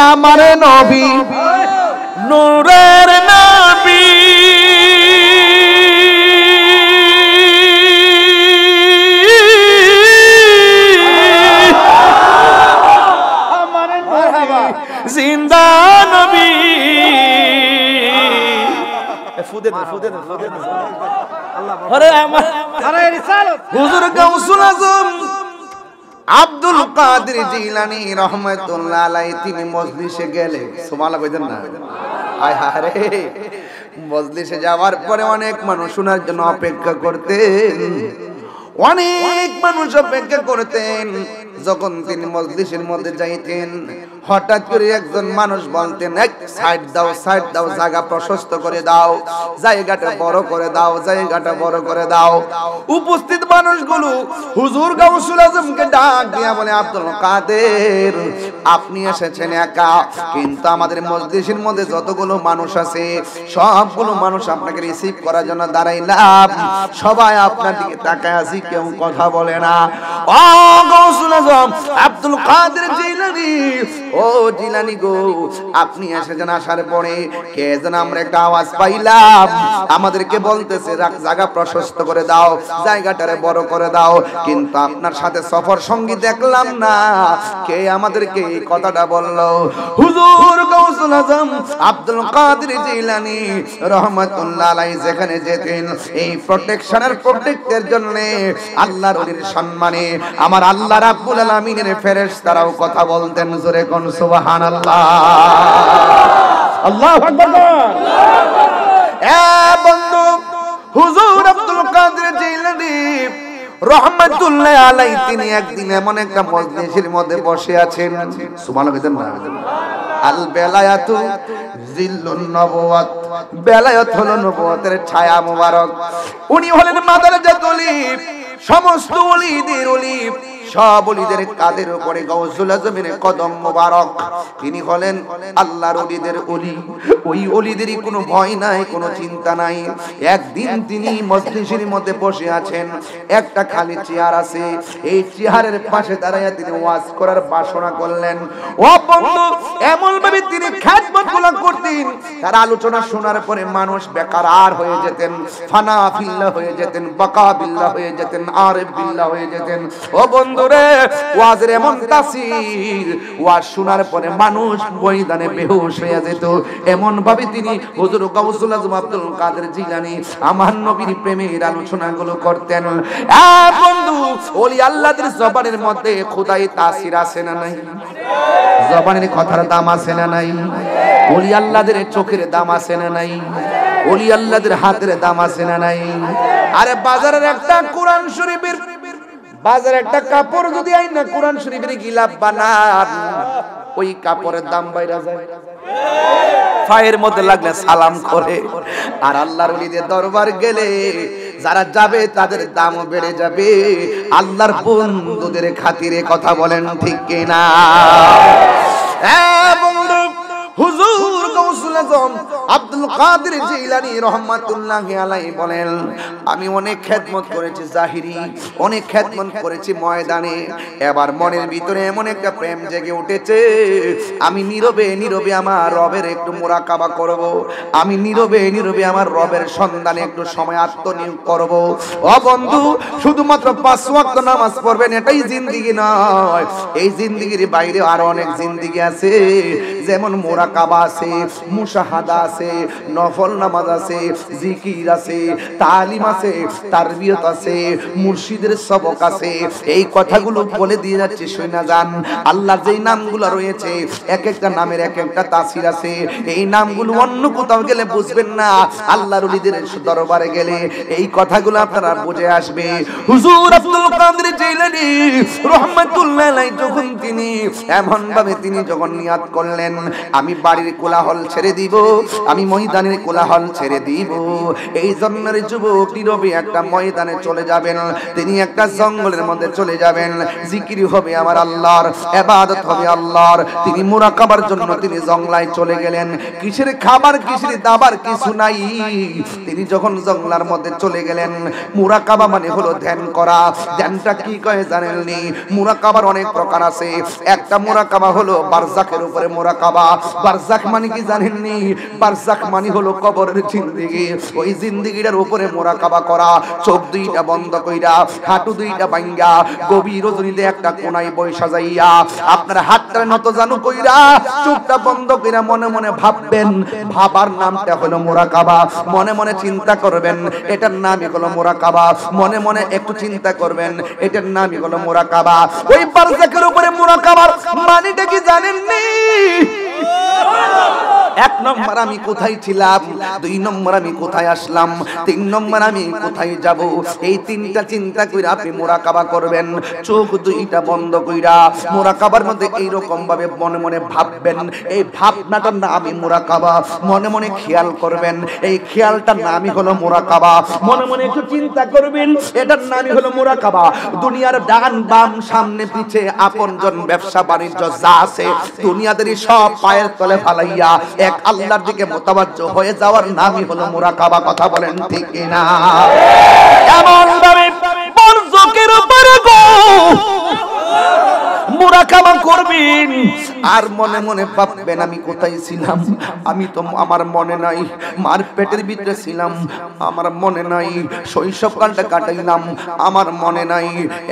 আমার নবী নূরের নবী জিন্দা নবী হুজুর গাউসুল আজম আব্দুল কাদের জিলানী রাহমাতুল্লাহ আলাইহি তিনি মজলিসে গেলে সুবহানাল্লাহ কইতেন না আয় হায় রে মজলিসে যাওয়ার পরে অনেক মানুষ শোনার জন্য অপেক্ষা করতেন অনেক মানুষ অপেক্ষা করতেন যখন তিনি মজলিসের মধ্যে যাইতেন হঠাৎ করে একজন মানুষ বলতেন এক সাইড দাও জায়গা প্রশস্ত করে দাও জায়গাটা বড় করে দাও জায়গাটা বড় করে দাও উপস্থিত মানুষগুলো হুজুর গাউসুল আজমকে ডাক দিয়া বলে আব্দুল কাদের আপনি এসেছেন একা কিন্তু আমাদের মজলিসের মধ্যে যতগুলো মানুষ আছে সবগুলো মানুষ আপনাকে রিসিভ করার জন্য দাঁড়াইলাম সবাই আপনার দিকে তাকায় আছে কেউ কথা বলে না ও গাউসুল আজম আব্দুল কাদের জিলানী ও জিলানী গো আপনি এসেছেন আসার পরে কে যেন আমরা একটা আওয়াজ পাইলাম আমাদেরকে বলতেছে জায়গা প্রশস্ত করে দাও জায়গাটারে বড় করে দাও কিন্তু আপনার সাথে সফর সঙ্গী দেখলাম না কে আমাদেরকে এই কথাটা বললো হুজুর গাউসুল আজম আব্দুল কাদের জিলানী রাহমাতুল্লাহ আলাইহি যেখানে যেতেন এই প্রোটেকশনের প্রোটেক্টের জন্য আল্লাহর ওলির সম্মানে আমার আল্লাহ রাব্বুল আলামিনের ফেরেশতারাও কথা বলতেন জোরে কোন সুবহানাল্লাহ আল্লাহু আকবার এ বন্ধু হুজুর আব্দুল কাদের জিলানী রাহমাতুল্লাহ আলাইহি তিনি একদিন এমন একটা মজলিসের মধ্যে বসে আছেন সুবহানাল্লাহ কইতেন না আল বেলায়াতু জিল্লুন নবুওয়াত বেলায়াত হলো নবুয়তের ছায়া মোবারক উনি হলেন মাদারাজাতুল ওলি সমস্ত ওলিদের ওলি সব ওলিদের কাদের উপরে গাউসুল আজমের কদম মোবারক তিনি হলেন আল্লাহর ওলিদের ওলি ওই ওলিদেরই কোনো ভয় নাই কোনো চিন্তা নাই একদিন তিনি মজলিসের মধ্যে বসে আছেন একটা খালি চেয়ার আছে এই চেয়ারের পাশে দাঁড়ায়া তিনি ওয়াজ করার বাসনা করলেন ও বন্ধু এমন ভাবে তিনি খিদমতগুলো করতেন তার আলোচনা শোনার পরে মানুষ বেকারার হয়ে যেতেন ফানা ফিল্লাহ হয়ে যেতেন বাকা বিল্লাহ হয়ে যেতেন আরিফ বিল্লাহ হয়ে যেতেন ও বন্ধু ওয়াজের এমন তাসির ওয়াজ শোনার পরে মানুষ ময়দানে বেহুশ হয়ে যেত এমন ভাবে তিনি হুজুর গাউসুল আজম আব্দুল কাদের জিলানী আমার নবীর প্রেমের আলোচনাগুলো করতেন বন্ধু ওলি আল্লাহদের জবানের মধ্যে খোদাই তাসির আছে না নাই জবানের কথার দাম আছে না নাই ওলি আল্লাহদের চোখের দাম আছে না নাই ওলি আল্লাহদের হাতের দাম আছে না নাই আরে বাজারের একটা কোরআন শরীফের বাজারে একটা কাপড় যদি আইনা কোরআন শরীফের গিলাফ বানান ওই কাপড়ের দাম বাইরা যায় পায়ের মধ্যে লাগলে সালাম করে আর আল্লাহর ওলিদের দরবার গেলে যারা যাবে তাদের দামও বেড়ে যাবে আল্লাহর বন্ধুদের খাতিরে কথা বলেন ঠিক কিনা বন্ধু হুজুর গাউসুল আজম আব্দুল কাদের জিলানী রাহমাতুল্লাহি আলাইহি বলেন আমি অনেক খিদমত করেছি জাহিরি অনেক খিদমত করেছি ময়দানে এবার মনের ভিতরে এমন একটা প্রেম জেগে উঠেছে আমি নীরবে নীরবে আমার রবের একটু মুরাকাবা করব আমি নীরবে নীরবে আমার রবের সন্ধানে একটু সময় আত্মনিয়োগ করব ও বন্ধু শুধুমাত্র 5 ওয়াক্ত নামাজ পড়বেন এটাই জিন্দেগি নয় এই জিন্দেগির বাইরে আরো অনেক জিন্দেগি আছে যেমন মুরাকাবা আছে মুশাহাদা আছে নফল নামাজ আছে জিকির আছে তালিম আছে তারবিয়ত আছে মুর্শিদের সবক আছে এই কথাগুলো বলে দিয়ে যাচ্ছে শুনে যান আল্লাহর যেই নামগুলো রয়েছে এক একটা নামের এক একটা তাসির আছে এই নামগুলো অন্য কোথাও গেলে বুঝবেন না আল্লাহর ওলিদের দরবারে গেলে এই কথাগুলো আপনারা বুঝে আসবে হুজুর আব্দুল কাদের জিলানী রাহমাতুল্লাহ আলাইহি যখন তিনি এমন ভাবে তিনি যখন নিয়াত করলেন আমি বাড়ির কোলাহল ছেড়ে দিব আমি ময়দানের কোলাহল ছেড়ে দিব এই জন্মের যুবক নীরবে একটা ময়দানে চলে যাবেন তিনি একটা জঙ্গলের মধ্যে চলে যাবেন জিকির হবে আমার আল্লাহর ইবাদত হবে আল্লাহর তিনি মুরাকাবার জন্য তিনি জঙ্গলায় চলে গেলেন কিসের খাবার কিসের দাবার কিছু নাই তিনি যখন জঙ্গলার মধ্যে চলে গেলেন মুরাকাবা মানে হলো ধ্যান করা ধ্যানটা কি কয় জানেননি মুরাকাবার অনেক প্রকার আছে একটা মুরাকাবা হলো বারজাখের উপরে মুরাকাবা মুরাকাবা। বারজাখ মানে কি জানেননি? বারজাখ মানে হলো কবরের জিন্দেগি। ওই জিন্দেগিটার উপরে মুরাকাবা করা, চোখ দুইটা বন্ধ কইরা, হাঁটু দুইটা ভাঙ্গা, গভীর রজনীতে একটা কোনায় বৈশা যাইয়া, আপনার হাতটা নত জানু কইরা, চোখটা বন্ধ কইরা মনে মনে ভাববেন। ভাবার নামটা হলো মুরাকাবা। মনে মনে চিন্তা করবেন, এটার নামই হলো মুরাকাবা। মনে মনে একটু চিন্তা করবেন, এটার নামই হলো মুরাকাবা। ওই বারজাখের উপরে মুরাকাবার মানেটা কি জানেননি? এক নম্বর আমি কোথায় ছিলাম, দুই নম্বর আমি কোথায় আসলাম, তিন নম্বর আমি কোথায় যাব। এই তিনটা চিন্তা কইরা আপনি মুরাকাবা করবেন। চোখ দুইটা বন্ধ কইরা মুরাকাবার মধ্যে এইরকম ভাবে মনে মনে ভাববেন। এই ভাবনাটার নামই মুরাকাবা। মনে মনে খেয়াল করবেন, এই খেয়ালটার নামই হলো মুরাকাবা। মনে মনে একটু চিন্তা করবেন, এটার নামই হলো মুরাকাবা। দুনিয়ার ডান বাম সামনে পিছে আপনজন ব্যবসা বাণিজ্য যা আছে দুনিয়াদেরই সব পায়ের তলে ফালাইয়া এক আল্লাহর দিকে মোতাবাজ্জহ হয়ে যাওয়ার নামই হলো মুরাকাবা। কথা বলেন ঠিক কিনা? এমন ভাবে বরজকের উপরে গো মুরাকাবা করবেন আর মনে মনে ভাববেন আমি কোথায় ছিলাম, আমি তো আমার মনে নাই। মার পেটের ভিতরে ছিলাম, আমার মনে নাই। শৈশবকালটা কাটাইলাম, আমার মনে নাই।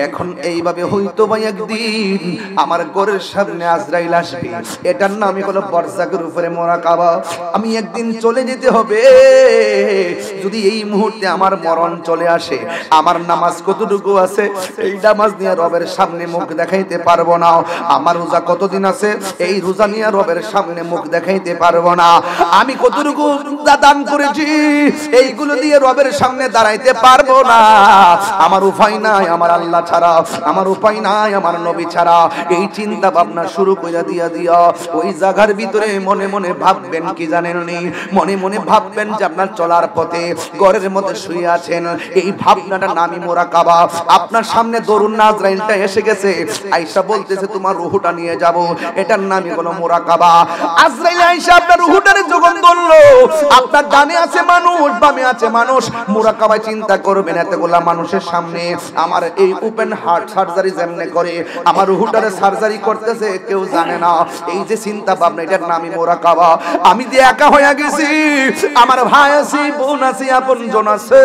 এখন এইভাবে হয়তো বা একদিন আমার ঘরের সামনে আজরাইল আসবে, এটার নামই হলো বারজাখের উপরে মুরাকাবা। আমি একদিন চলে যেতে হবে। যদি এই মুহূর্তে আমার মরণ চলে আসে, আমার নামাজ কতটুকু আছে, এই নামাজ নিয়ে রবের সামনে মুখ দেখাইতে পারবো না। আমার রোজা কতদিন আছে, এই রোজা নিয়ে রবের সামনে মুখ দেখাইতে পারবো না। আমি কতটুকু দান করেছি, এইগুলো দিয়ে রবের সামনে দাঁড়াইতে পারবো না। আমার উপায় নাই আমার আল্লাহ ছাড়া, আমার উপায় নাই আমার নবী ছাড়া। এই চিন্তা ভাবনা শুরু করে দিয়া ওই জায়গার ভিতরে মনে মনে ভাববেন কি জানেননি? মনে মনে ভাববেন যে আপনার চলার পথে ঘরের মধ্যে শুয়ে আছেন। এই ভাবনাটা নামই মুরাকাবা। আপনার সামনে দরুন আজরাইলটা এসে গেছে, আয়েশা বলতেছে তোমার রূহটা নিয়ে যাব, এটার নামই হলো মুরাকাবা। আজরাইল আয়েশা আপনার রূহটারে যখন ধরলো, আপনার ডানে আছে মানুষ, বামে আছে মানুষ। মুরাকাবায় চিন্তা করবেন এতগুলা মানুষের সামনে আমার এই ওপেন হার্ট সার্জারি যেমনে করে আমার রূহটারে সার্জারি করতেছে কেউ জানে না। এই যে চিন্তা ভাবনা, এটার নামই মুরাকাবা। আমি যে একা হয়ে গেছি, আমার ভাই আছে, বোন আছে, আপনজন আছে,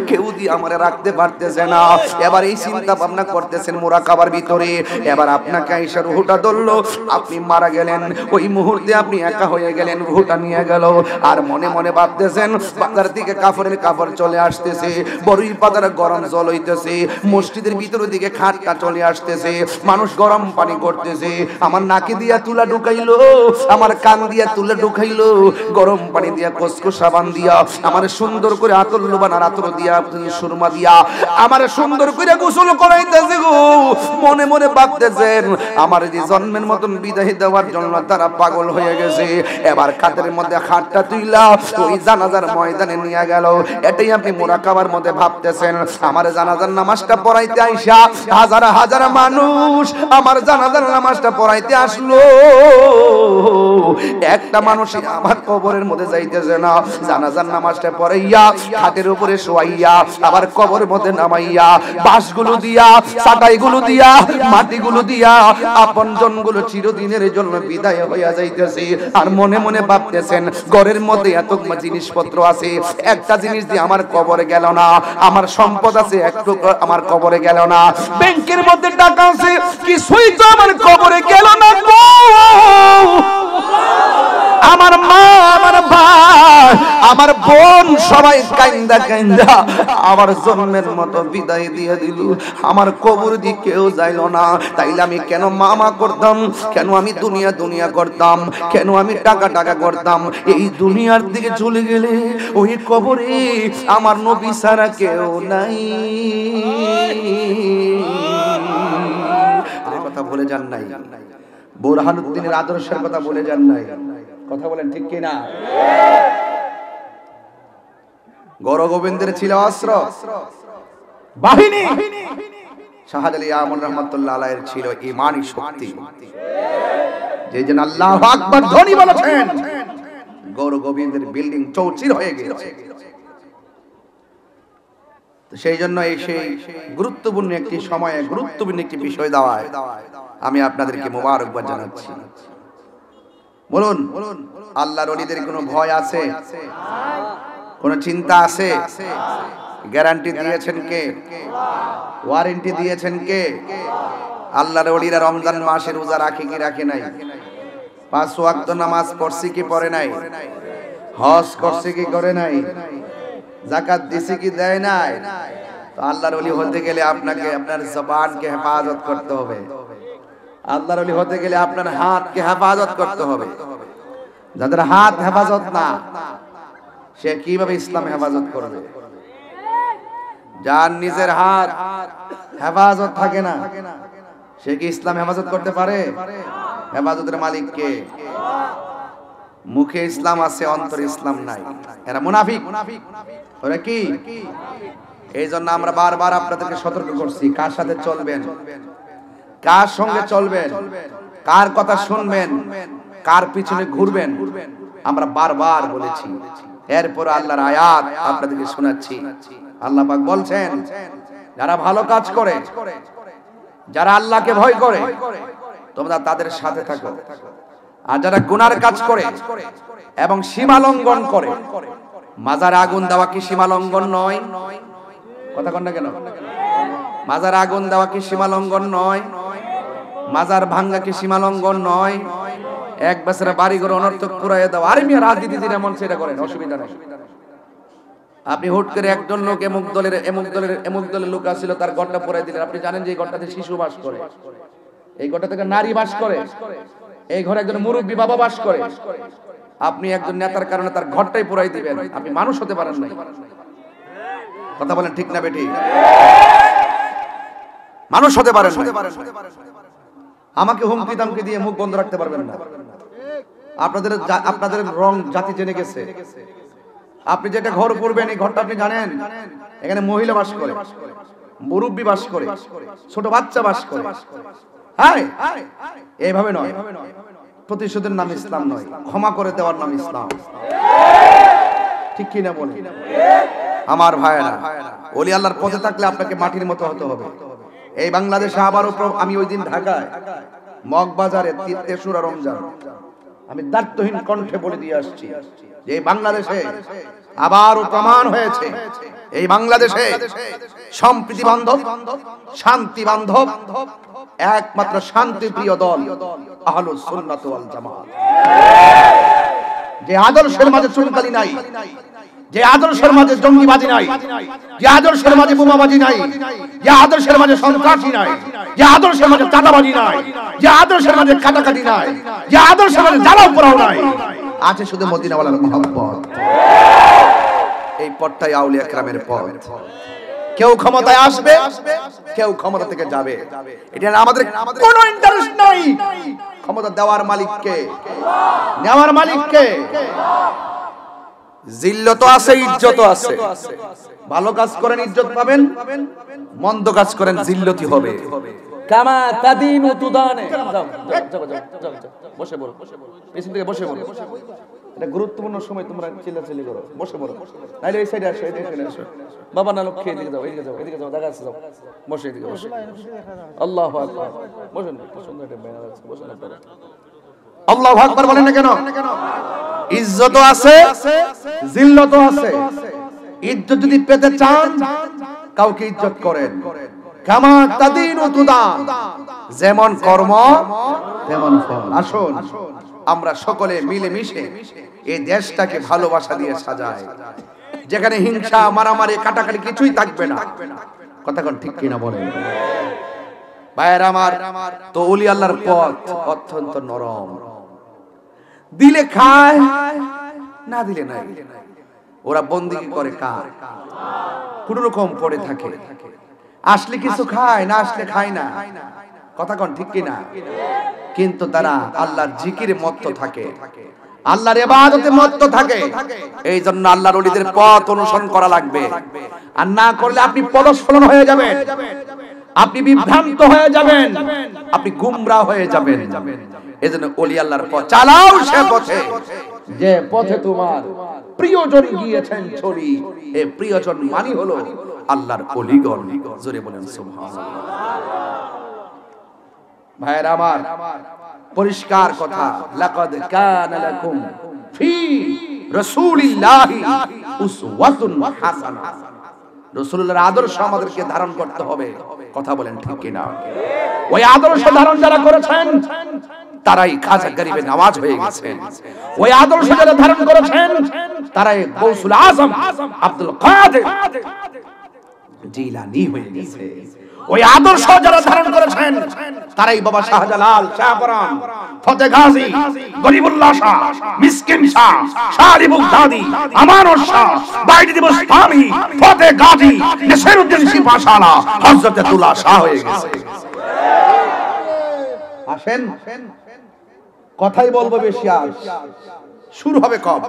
কেউ দিয়ে আমারে রাখতে পারতেছে না। এবার এই চিন্তা ভাবনা করতেছেন মুরাকাবার ভিতরে। এবার আপনাকে আয়েশা রূহটা ধরলো, আপনি মারা গেলেন। ওই মুহূর্তে আপনি একা হয়ে গেলেন, রূহটা নিয়ে গেল। আর মনে মনে ভাবতেছেন বাজার থেকে কাপড়ের কাপড় চলে আসতেছে, বড়ই পাতার গরম জল হইতেছে, মসজিদের ভিতরের দিকে খাটটা চলে আসতেছে, মানুষ গরম পানি করতেছে। আমার নাকে দিয়া তুলা ঢুকাইলো, আমার কান দিয়া তুলা ঢুকাইলো, গরম পানি দিয়া কসকো সাবান দিয়া আমার সুন্দর করে আতর লোবান আর আতর দিয়া সুরমা দিয়া আমার সুন্দর করে গোসল করাইতেছে গো। মনে মনে ভাবতেছেন আমার যে জন্মের মতন বিদায় দেওয়ার জন্য তারা পাগল হয়ে গেছে। এবার খাটের মধ্যে খাটটা তুইলা ওই জানাজার ময়দানে নিয়ে গেল। এটাই আপনি মুরাকাবার মধ্যে ভাবতেছেন। আমার জানাজার নামাজটা পড়াইতে আইসা হাজার হাজার মানুষ আমার জানাজার নামাজটা পড়াইতে আসলো, একটা মানুষ আমার কবরের মধ্যে যাইতেছে না। জানাজার নামাজটা পড়াইয়া খাটের উপরে শোয়াইয়া আবার কবরের মধ্যে নামাইয়া বাঁশগুলো দিয়া, চাটাইগুলো দিয়া, মাটিগুলো দিয়া আপনজন গুলো চিরদিনের জন্য বিদায় হইয়া যাইতেছে। আর মনে মনে ভাবতেছেন ঘরের মধ্যে এত জিনিসপত্র আছে, একটা জিনিস দিয়ে আমার কবরে গেল না। আমার সম্পদ আছে একটু আমার কবরে গেল না। ব্যাংকের মধ্যে টাকা আছে, কিছুই তো আমার কবরে গেল না গো। আমার মা, আমার ভাই, আমার বোন সবাই কাইন্দা কাইন্দা আমার জন্মের মতো বিদায় দিয়ে দিল। আমার কবর দিয়ে কেউ যাইল না। তাইলে আমি কেন মামা করতাম, কেন আমি দুনিয়া দুনিয়া করতাম, কেন আমি টাকা টাকা করতাম? এই দুনিয়ার দিকে চলে গেলে ওই কবরে আমার নবী ছাড়া কেউ নাই। কথা বলে যান নাই, বুরহানুদ্দিনের আদর্শের কথা বলে যান নাই। কথা বলেন ঠিক কিনা? গৌর গোবিন্দের ছিল অস্ত্র বাহিনী, শাহজালাল আমল রহমাতুল্লাহ আলাইহির ছিল ঈমানি শক্তি। যে জন আল্লাহু আকবার ধ্বনি বলেছেন, গৌর গোবিন্দের বিল্ডিং চৌচির হয়ে গেছে। সেই জন্য এই সেই গুরুত্বপূর্ণ একটি সময়ে গুরুত্বপূর্ণ একটি বিষয় দেওয়ায় আমি আপনাদেরকে মোবারকবাদ জানাচ্ছি। বলুন, আল্লাহর ওলিদের কোনো ভয় আছে? কোনো চিন্তা আছে? গ্যারান্টি দিয়েছেন কে? ওয়ারেন্টি দিয়েছেন কে? আল্লাহর ওলিরা রমজান মাসে রোজা রাখে কি রাখে নাই? 5 ওয়াক্ত নামাজ পড়ছে কি পড়ে নাই? হজ করছে কি করে নাই? যাকাত দিছে কি দেয় নাই? তো আল্লাহর ওলি হতে গেলে আপনাকে আপনার জবানকে হেফাজত করতে হবে। আল্লাহর ওলি হতে গেলে আপনার হাতকে হেফাজত করতে হবে। যাদের হাত হেফাজত না, সে কিভাবে ইসলাম হেফাজত করবে? যার নিজের হাত হেফাজত থাকে না, সে কি ইসলাম হেফাজত করতে পারে? হেফাজতের মালিক কে? মুখে ইসলাম আছে, অন্তরে ইসলাম নাই, এরা মুনাফিক। ওরা কি? এই জন্য আমরা বারবার আপনাদেরকে সতর্ক করছি, কার সাথে চলবেন, কার সঙ্গে চলবেন, কার কথা শুনবেন, কার পিছনে ঘুরবেন, আমরা বারবার বলেছি। এরপর আল্লাহর আয়াত আপনাদেরকে শোনাচ্ছি। আল্লাহ পাক বলছেন, যারা ভালো কাজ করে, যারা আল্লাহকে ভয় করে, তোমরা তাদের সাথে থাকো। আর যারা গুনার কাজ করে এবং সীমা লঙ্ঘন করে, মাজারে আগুন দেওয়া কি সীমা লঙ্ঘন নয়? কথা কন না কেন? মাজারে আগুন দেওয়া কি সীমা লঙ্ঘন নয়? মাজার ভাঙ্গা কি সীমা লঙ্ঘন নয়? এক বছরে বাড়ি ঘর অনর্থক পুরাইয়া দাও। আরে মিয়া, রাজনীতি যেটা মন সেটা করেন, অসুবিধা নেই। আপনি হুট করে একজন লোক এমুক দলের লোক আসছিল, তার ঘরটা পুরাই দিলেন। আপনি জানেন যে এই ঘরটাতে শিশু বাস করে, এই ঘরটা থেকে নারী বাস করে, এই ঘরে একজন মুরব্বী বাবা বাস করে। আপনি একজন নেতার কারণে তার ঘরটাই পুরাই দিবেন। আপনি মানুষ হতে পারেন নাই। কথা বলেন ঠিক না বেটি? মানুষ হতে পারেন না। আমাকে হুমকি দামকি দিয়ে মুখ বন্ধ রাখতে পারবেন না। আপনাদের রং জাতি জেনে গেছে। আপনি যেটা ঘর করবেন, এই ঘরটা আপনি জানেন এখানে মহিলা বাস করে, মুরব্বী বাস করে, ছোট বাচ্চা বাস করে। হ্যাঁ, এইভাবে নয়। প্রতিশোধের নাম ইসলাম নয়, ক্ষমা করে দেওয়ার নাম ইসলাম। ঠিক কি না বলেন আমার ভাইয়েরা? ওলি আল্লাহর পথে থাকলে আপনাকে মাটির মতো হতে হবে। এই বাংলাদেশে আবারও আমি ওই দিন ঢাকায় মগবাজারে 3রা রমজান আমি দায়িত্বহীন কণ্ঠে বলে দিয়ে আসছি যে এই বাংলাদেশে আবারও প্রমাণ হয়েছে, এই বাংলাদেশে সম্প্রীতি বান্ধব, শান্তি বান্ধব একমাত্র শান্তি প্রিয় দল আহলুস সুন্নাত ওয়াল জামাত। যে আদর্শের মাঝে চুনকালি নাই, যে আদর্শের মাঝে জঙ্গিবাজি নাই, যে আদর্শের মাঝে বোমাবাজি নাই, যে আদর্শের মাঝে সন্ত্রাসী নাই, যে আদর্শের মাঝে চাঁদাবাজি নাই, যে আদর্শের মাঝে কাটাকাটি নাই, যে আদর্শের মাঝে জ্বালাও পোড়াও নাই, আছে শুধু মদিনাওয়ালার মহব্বত। এই পথটাই আউলিয়া কেরামের পথ। কেউ ক্ষমতায় আসবে, কেউ ক্ষমতা থেকে যাবে, এটা আমাদের কোনো ইন্টারেস্ট নাই। ক্ষমতা দেওয়ার মালিক কে? নেওয়ার মালিক কে? জিল্লত আছে, ইজ্জত আছে। ভালো কাজ করেন ইজ্জত পাবেন, মন্দ কাজ করেন জিল্লতি হবে। কামা তাদিনু তুদানে। যাও বসে বলো, পেছন থেকে বসে বলো। এটা গুরুত্বপূর্ণ সময়, তোমরা চিল্লাচিল্লি করো। বসে বলো, নাইলে এই সাইডে আসো, এদিকে আসো। বাবা না লক্ষ্যে এদিকে যাও, এদিকে যাও, এদিকে যাও, দেখা আছে, যাও বসে, এদিকে বসে। আল্লাহু আকবার। বসুন, সুন্দর একটা ব্যানার আছে, বসুন আপনারা। আল্লাহু আকবার বলেন না কেন? ইজ্জত আছে, জিল্লত আছে। ইজ্জত যদি পেতে চান, কাউকে ইজ্জত করেন। কামা তাদিনু তুদান, যেমন কর্ম তেমন ফল। আসুন আমরা সকলে মিলে মিশে এই দেশটাকে ভালোবাসা দিয়ে সাজাই, যেখানে হিংসা, মারামারি, কাটাকাটি কিছুই থাকবে না। কথা কোন ঠিক কিনা বলেন ভাইয়ের আমার? তো ওলি আল্লাহর পথ অত্যন্ত নরম, দিলে খায়, না দিলে নাই। ওরা বন্দিগি করে কার? কোন রকম পড়ে থাকে, আসলে কিছু খায়, না আসলে খায় না। কথা কোন ঠিক কিনা? কিন্তু তারা আল্লাহর জিকিরে মত্ত থাকে, আল্লাহর ইবাদতে মত্ত থাকে। এই জন্য আল্লাহর ওলিদের পথ অনুসরণ করা লাগবে। আর না করলে আপনি পদস্খলন হয়ে যাবেন, আপনি বিভ্রান্ত হয়ে যাবেন, আপনি গুমরাহ হয়ে যাবেন। এজন্য ওলি আল্লাহর পথ চালাও, সে পথে যে পথে তোমার প্রিয়জন গিয়েছেন চলি। এই প্রিয়জন মানে হলো আল্লাহর ওলিগণ। জোরে বলেন সুবহানাল্লাহ। ভাইয়েরা আমার, পরিষ্কার কথা, লাকাদ কানা লাকুম ফি রাসূলিল্লাহি উসওয়াতুন হাসানাহ। রাসূলুল্লাহর আদর্শ আমাদেরকে ধারণ করতে হবে। কথা বলেন ঠিক কিনা? ওই আদর্শ ধারণ যারা করেছেন তারাই খাজা গরিবে নওয়াজ হয়ে গেছেন। ওই আদর্শ যারা ধারণ করেছেন তারাই গৌসুল আজম আব্দুল কাদের জিলানী হয়ে গেছে। ওই আদর্শ যারা ধারণ করেছেন তারাই বাবা শাহজালাল, শাহপরান, ফতেহ গাজী, গরিবুল্লাহ শাহ, মিসকিন শাহ, শাহ আলী বুগদাদি, আমানত শাহ, বাইজিদ বুস্তামি, ফতেহ গাজী, নাসিরউদ্দিন শিফাশালা, হযরত তুলা শাহ হয়ে গেছে। আসেন, কথাই বলবো বেশি, আজ শুরু হবে কম,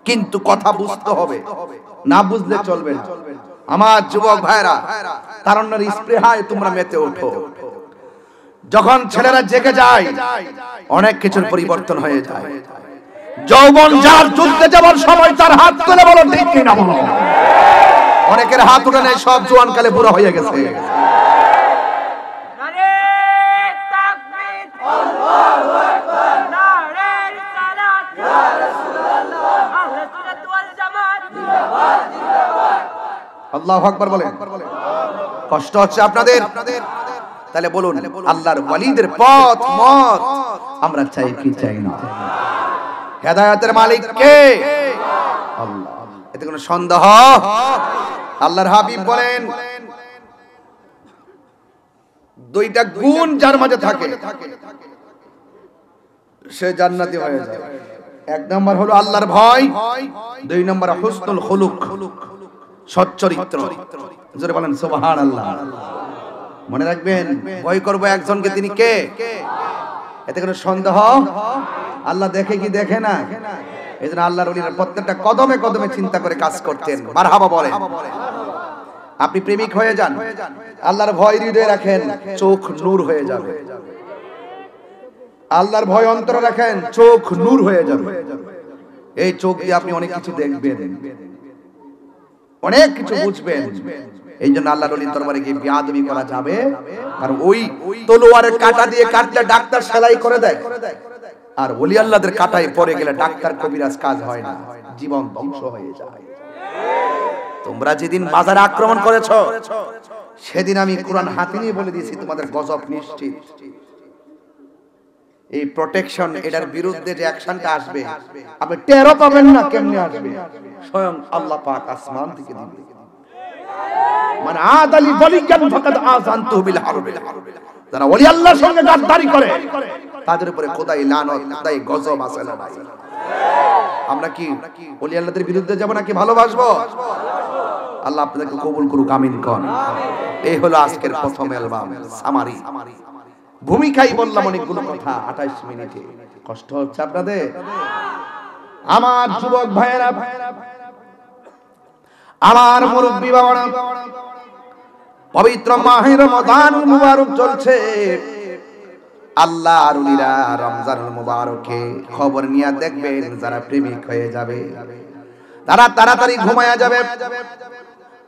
কিন্তু কথা বুঝতে হবে, না বুঝলে চলবে না। আমার যুবক ভাইরা, তারুণ্যের স্পৃহায় তোমরা মেতে ওঠো। যখন ছেলেরা জেগে যায় অনেক কিছুর পরিবর্তন হয়ে যায়। যৌবন যার যুদ্ধে যাবার সময় তার হাত তুলে বলো ঠিক কিনা বলো। অনেকের হাত উঠে নেই, সব জোয়ান কালে বুড়া হয়ে গেছে। আল্লাহু আকবার বলেন। কষ্ট হচ্ছে আপনাদের? তাহলে বলুন, আল্লাহর ওয়ালিদের পথ মত আমরা চাই কি চাই না? হেদায়েতের মালিক কে? আল্লাহ। এতে কোনো সন্দেহ? আল্লাহর হাবিব বলেন, দুইটা গুণ যার মাঝে থাকে সে জান্নাতি হয়ে যায়। এক নম্বর হলো আল্লাহর ভয়, দুই নম্বর হুসনুল খুলুক, সচ্চরিত্র। জোরে বলেন সুবহানাল্লাহ। মনে রাখবেন, ভয় করব একজনকে, তিনি কে? এতে কোনো সন্দেহ? আল্লাহ দেখে কি দেখে না? এজন্য আল্লাহর ওলিরা প্রত্যেকটা কদমে কদমে চিন্তা করে কাজ করতেন। মারহাবা বলেন। আপনি প্রেমিক হয়ে যান, আল্লাহর ভয় হৃদয়ে রাখেন, চোখ নূর হয়ে যাবে। আল্লাহর ভয় অন্তরে রাখেন, চোখ নূর হয়ে যাবে। এই চোখ দিয়ে আপনি অনেক কিছু দেখবেন, অনেক কিছু বুঝবেন। এই জন্য আল্লাহর ওলির দরবারে গিয়ে বেয়াদবি করা যাবে, কারণ ওই তলোয়ারের কাঁটা দিয়ে কাটলে ডাক্তার সেলাই করে দেয়, আর ওলি আল্লাহদের কাঁটায় পড়ে গেলে ডাক্তার কবিরাজ কাজ হয় না, জীবন ধ্বংস হয়ে যায়। তোমরা যেদিন বাজারে আক্রমণ করেছো সেদিন আমি কোরআন হাতে নিয়ে বলে দিয়েছি তোমাদের গজব নিশ্চিত। এই প্রোটেকশন, এটার বিরুদ্ধে যে অ্যাকশনটা আসবে আপনি টেরও পাবেন না কেমনে আসবে, স্বয়ং আল্লাহ পাক আসমান থেকে দিবে। মানে আদালি ওয়ালিয়ান ফাকাদ আযানতুহু বিল হারব। যারা ওলি আল্লাহর সঙ্গে গাদ্দারি করে তাদের উপরে খোদাই লানত, খোদাই গজব আছে না ভাই? আমরা কি ওলি আল্লাহদের বিরুদ্ধে যাব নাকি ভালোবাসবো? আল্লাহ আপনাদেরকে কবুল করুক, আমিন কোন। এই হলো আজকের প্রথম অ্যালবাম সামারি। ভূমিকাই বললাম অনেকগুলো কথা 28 মিনিটে। কষ্ট হচ্ছে আপনাদের? আমার যুবক ভাইয়েরা, আমার মুরব্বি বাবারা, পবিত্র মাহে রমাদান মুবারক চলছে। আল্লাহর ওলিরা রমজানুল মুবারকে খবর নিয়ে দেখবেন যারা প্রেমিক হয়ে যাবে তারা তাড়াতাড়ি ঘুমায়া যাবে,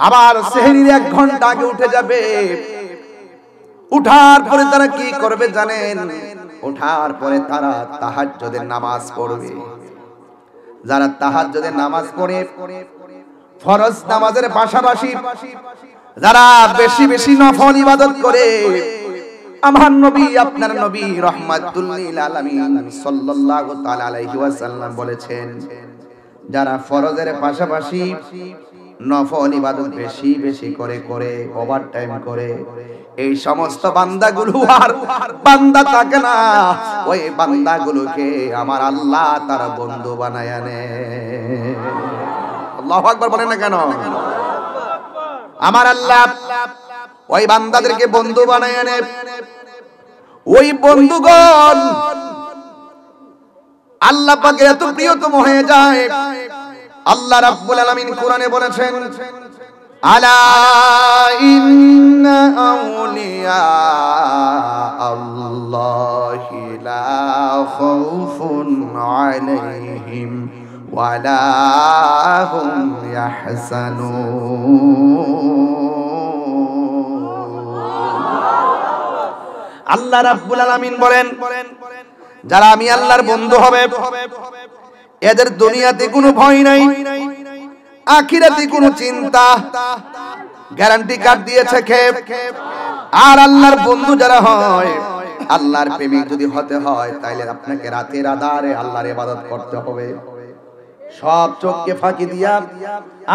আবার সেহরির 1 ঘন্টা আগে উঠে যাবে। উঠার পরে তারা কি করবে জানেন? উঠার পরে তারা তাহাজ্জুদের নামাজ পড়বে। যারা তাহাজ্জুদের নামাজ পড়ে, ফরজ নামাজের পাশাপাশি যারা বেশি বেশি নফল ইবাদত করে, আমার নবী, আপনার নবী রাহমাতুল লিল আলামিন সাল্লাল্লাহু তাআলা আলাইহি ওয়াসাল্লাম বলেছেন, যারা ফরজের পাশাপাশি নফল ইবাদত বেশি বেশি করে করে ওভারটাইম করে, এই সমস্ত বান্দাগুলো আর বান্দা থাকে না, ওই বান্দাগুলোকে আমার আল্লাহ তার বন্ধু বানায় নেয়। আল্লাহু আকবার বলেন না কেন? আমার আল্লাহ ওই বান্দাদেরকে বন্ধু বানায় নেয়। ওই বন্ধুগণ আল্লাহ পাকের এত প্রিয়তম হয়ে যায়, আল্লাহ রাব্বুল আলামিন কোরআনে বলেছেন, আলা ইন্না আউলিয়া আল্লাহি লা খাউফুন আলাইহিম ওয়া লা হুম ইয়াহজানুন। আল্লাহ রাব্বুল আলামিন বলেন, যারা আমি আল্লাহর বন্ধু হবে এদের দুনিয়াতে কোনো ভয় নাই, আখিরাতে কোনো চিন্তা, গ্যারান্টি কার্ড দিয়েছে কে? আর আল্লাহর বন্ধু যারা হয়, আল্লাহর প্রেমিক যদি হতে হয় তাইলে আপনাকে রাতের আধারে আল্লাহর ইবাদত করতে হবে। সব চোখকে ফাঁকি দিয়া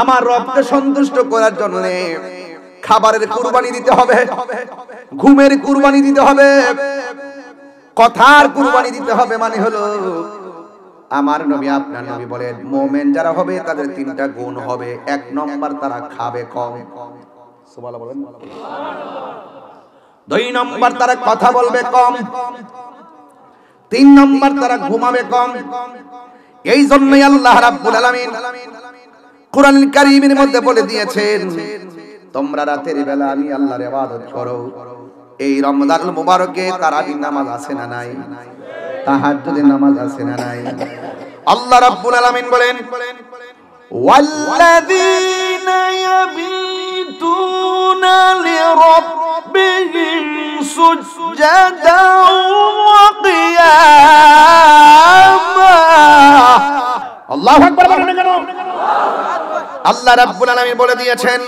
আমার রবকে সন্তুষ্ট করার জন্য খাবারের কুরবানি দিতে হবে, ঘুমের কুরবানি দিতে হবে, কথার কুরবানি দিতে হবে। মানে হলো আমার নবী আপনার নবী বলেন মুমিন যারা হবে তাদের তিনটা গুণ হবে। এক নম্বর তারা খাবে কম, সুবহানাল্লাহ বলেন। দুই নম্বর তারা কথা বলবে কম, তিন নম্বর তারা ঘুমাবে কম। এই জন্যই আল্লাহ রাব্বুল আলামিন কোরআনুল কারীমের মধ্যে বলে দিয়েছেন তোমরা রাতের বেলা আমি আল্লাহর ইবাদত করো। এই রমজানুল মুবারকে তারাবি নামাজ আছে না নাই? তাহাজ্জুদের নামাজ আছে না নাই? আল্লাহ রাব্বুল আলামিন বলেন ওয়াল্লাযীনা ইয়াবিতুনা লিরাব্বিহিম সুজদাও ওয়া কিয়ামা। আল্লাহু আকবার বলেন কেন? আল্লাহ রাব্বুল আলামিন বলে দিয়েছেন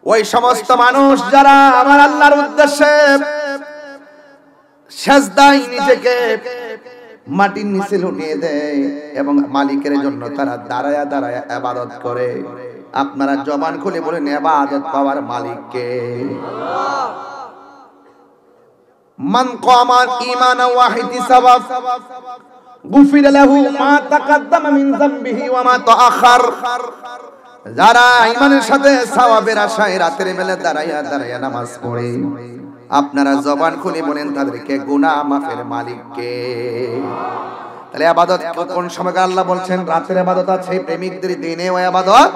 ওই সমস্ত মানুষ যারা আমার আল্লাহর উদ্দেশ্যে সিজদায় নিজেকে মাটির নিচে লুটিয়ে দেয় এবং মালিকের জন্য তারা দাঁড়ায়া দাঁড়ায়া ইবাদত করে। আপনারা জবান খুলে বলেন ইবাদত পাওয়ার মালিক কে? আল্লাহ। মান কামা ঈমানা ওয়া ইহতিসাবা গুফিরা লাহু মা তাকাদ্দামা মিন যামবিহি ওয়া মা তাআখার। যারা ঈমানের সাথে সওয়াবের আশায় রাতের বেলা দাঁড়ায়া দাঁড়ায়া নামাজ পড়ে, আপনারা জবান খুলে বলেন তাদেরকে গুনাহ মাফের মালিক কে? তাহলে ইবাদত কোন সময় আল্লাহ বলছেন রাতের ইবাদত আছে প্রেমিকদের, দিনেও ইবাদত।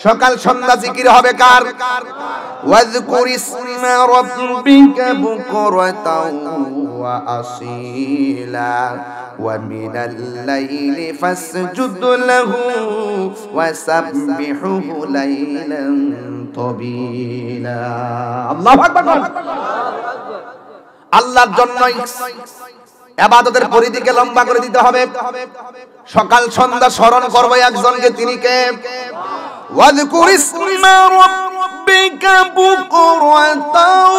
সকাল সন্ধ্যা জিকির হবে কার? ওয়াজকুর ইসমা রাব্বিকা বুকরাতাও ওয়া আসীলা ওয়া মিনাল লাইলি ফাসজুদ লাহু ওয়া সাব্বিহুহু লাইলান তাবিলা। আল্লাহু আকবার। আল্লাহর জন্য ইবাদতের পরিধিকে লম্বা করে দিতে হবে। সকাল সন্ধ্যা স্মরণ করব একজনকে, তিনি কে? ওয়াজকুর ইসমা রাব্বিকা বুকরাতাও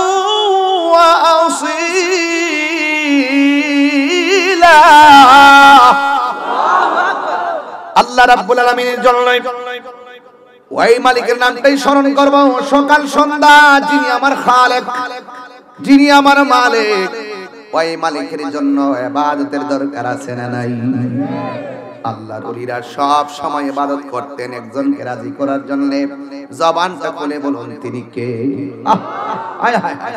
ওয়া আসীলা। আল্লাহ রাব্বুল আলামিনের জন্য ওই মালিকের নামটাই স্মরণ করব সকাল সন্ধ্যা। যিনি আমার খালেক, যিনি আমার মালিক, ওই মালিকের জন্য ইবাদতের দরকার আছে না নাই? আল্লাহর ওলিরা সব সময় ইবাদত করতেন একজনকে রাজি করার জন্য। জবানটা খুলে বলুন তিনি কে? হায় হায় হায়।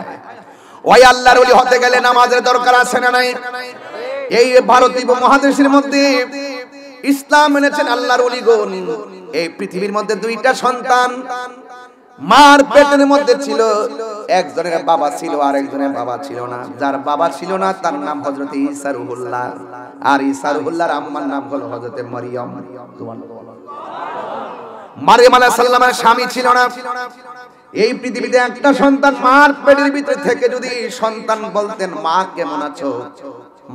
ওই আল্লাহর ওলি হতে গেলে নামাজের দরকার আছে না নাই? এই ভারতীয় মহাদেশের মধ্যে ইসলাম এনেছেন আল্লাহর ওলিগণ। এই পৃথিবীর মধ্যে দুইটা সন্তান মার পেটের মধ্যে ছিল, একজনের বাবা ছিল আর একজনের বাবা ছিল না। যার বাবা ছিল না তার নাম হযরত ঈসা রুহুল্লাহ, আর ঈসা রুহুল্লাহর আম্মার নাম হলো হযরত মারইয়াম। মারইয়াম আলাইহিস সালামের স্বামী ছিল না। এই পৃথিবীতে একটা সন্তান মার পেটের ভিতরে থেকে যদি সন্তান বলতেন মা কেমন আছো,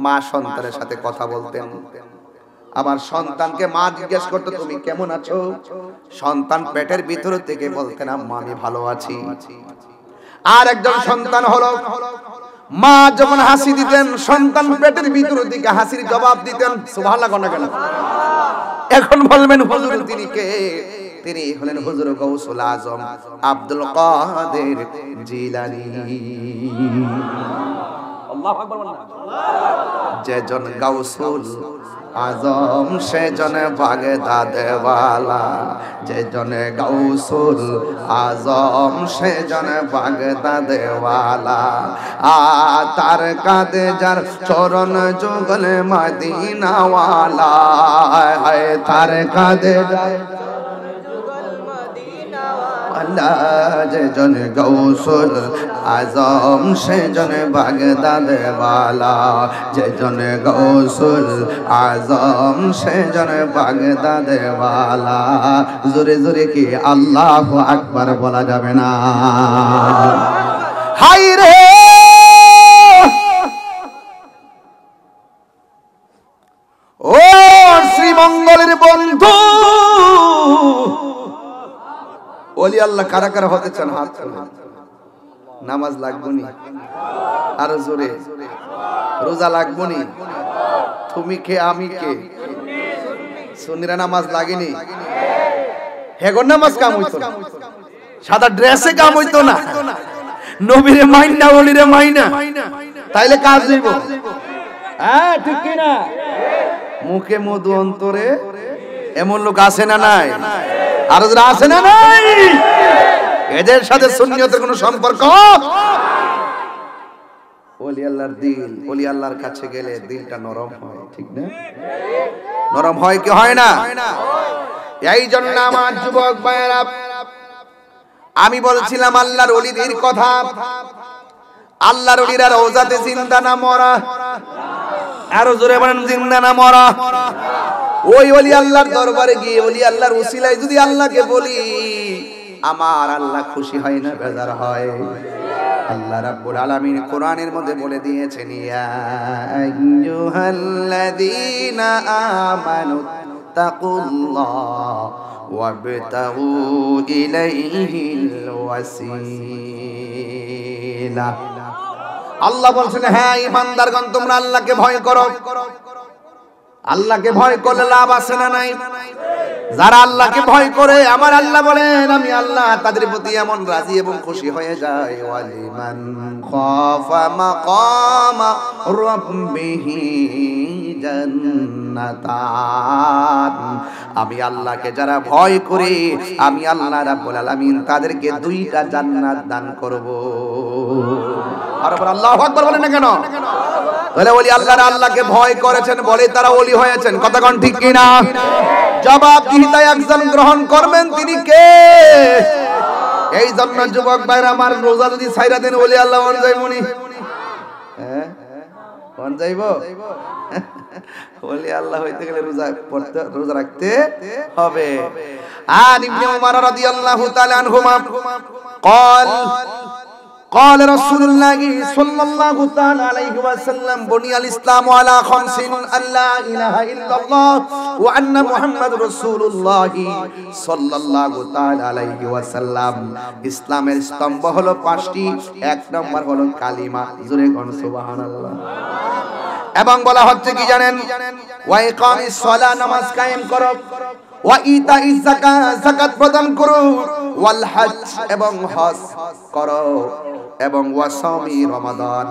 মা সন্তানের সাথে কথা বলতেন। আবার সন্তানকে মা জিজ্ঞেস করতো তুমি কেমন আছো, সন্তান পেটের ভিতর থেকে বলতেন আম্মা আমি ভালো আছি। আর একজন সন্তান হলো মা যখন হাসি দিতেন সন্তান পেটের ভিতর থেকে হাসির জবাব দিতেন। সুবহানাল্লাহ কোন কেন? এখন বলবেন হুজুর তিনি কে? তিনি হলেন হুজুর গাউসুল আজম আব্দুল কাদের জিলানী। আল্লাহু আকবার বলেন। যেজন গাউসুল আজম সেজন বাগদাদ ওয়ালা, যেজন গাউসুল আজম সেজন বাগদাদ ওয়ালা। তার কাঁধে যার চরণ যুগল মদিনা ওয়ালা, তার কাঁধে যার যেজন গাউসুল আজম সেজন বাগদাদ ওয়ালা, যেজন গাউসুল আজম সেজন বাগদাদ ওয়ালা। জোরে জোরে কি আল্লাহু আকবার বলা যাবে না? হায় রে মঙ্গলের বন্ধু ওলি আল্লাহ কারা কারা হতে চান হাত তোলেন। নামাজ লাগবনি, আরো জোরে। রোজা লাগবনি, তুমি কে আমি কে? সুন্নিরা নামাজ লাগেনি, হেগর নামাজ কাম হইতো না, সাদা ড্রেসে কাম হইতো না, নবীরে মাইনা ওলিরে মাইনা, তাইলে কাজ হইব। হ্যাঁ ঠিক কি না? মুখে মধু অন্তরে, এমন লোক আছে না নাই? আর যারা আছে না নাই, এদের সাথে সুন্নিয়তের কোনো সম্পর্ক? ওলি আল্লাহর দিল, ওলি আল্লাহর কাছে গেলে দিলটা নরম হয়, ঠিক না? নরম হয় কি হয় না? এই জন্য আমার যুবক ভাইয়েরা, আমি বলছিলাম আল্লাহর ওলিদের কথা। আল্লাহর ওলিরা রওজাতে জিন্দা না মরা? আরো জোরে বলেন, জিন্দা না মরা? ওই ওলি আল্লাহর দরবারে গিয়ে ওলি আল্লাহর উসিলায় যদি আল্লাহকে বলি, আমার আল্লাহ খুশি হয় না বেজার হয়? আল্লাহ রাব্বুল আলামিন কোরআনের মধ্যে বলে দিয়েছেন, ইয়া আইয়ুহাল্লাযীনা আমানু তাকুল্লাহ ওয়াবতাগু ইলাইহিল ওয়াসিলা। আল্লাহ বলছেন, হ্যাঁ ঈমানদারগণ তোমরা আল্লাহকে ভয় করো। আল্লাহকে ভয় করলে লাভ আছে না নাই? যারা আল্লাহকে ভয় করে, আমার আল্লাহ বলেন আমি আল্লাহ তাদের প্রতি এমন রাজি এবং খুশি হয়ে যায়। ওয়ালিমান খাফা মাকামা রাব্বিহি জান্নাতান। আমি আল্লাহকে যারা ভয় করে, আমি আল্লাহ রাব্বুল আলামিন তাদেরকে দুইটা জান্নাত দান করব। আর আল্লাহু আকবার বলেন না কেন? তাহলে ওলি আল্লাহরা আল্লাহকে ভয় করেছেন বলে তারা ওলি হয়েছেন, কথা কোন ঠিক কিনা? জবাবদিহিতা একজন গ্রহণ করবেন, তিনি কে? এই জন্য যুবক ভাইরা আমার, রোজা যদি ছাইরা দেন ওলি আল্লাহ মন যাইবনি? হ্যাঁ মন যাইব? ওলি আল্লাহ হইতে গেলে রোজা পড়তে, রোজা রাখতে হবে। আর ইবনে উমর রাদিয়াল্লাহু তাআলা আনহুমা قال قال رسول الله صلى الله تعالى عليه وسلم بني الإسلام على خمس: أن لا إله إلا الله وأن محمد رسول الله صلى الله تعالى عليه وسلم। ইসলামের স্তম্ভ হলো পাঁচটি। এক নম্বর হলো কালিমা, জোরে কোন সুবহানাল্লাহ। এবং বলা হচ্ছে কি জানেন? ওয়া ইকামিস সালাহ, নামাজ কায়েম করো। ওয়া ইতাইজ যাকাত, যাকাত প্রদান করো। ওয়াল হজ, এবং হজ করো। এবং ওয়াসামি রমাদান,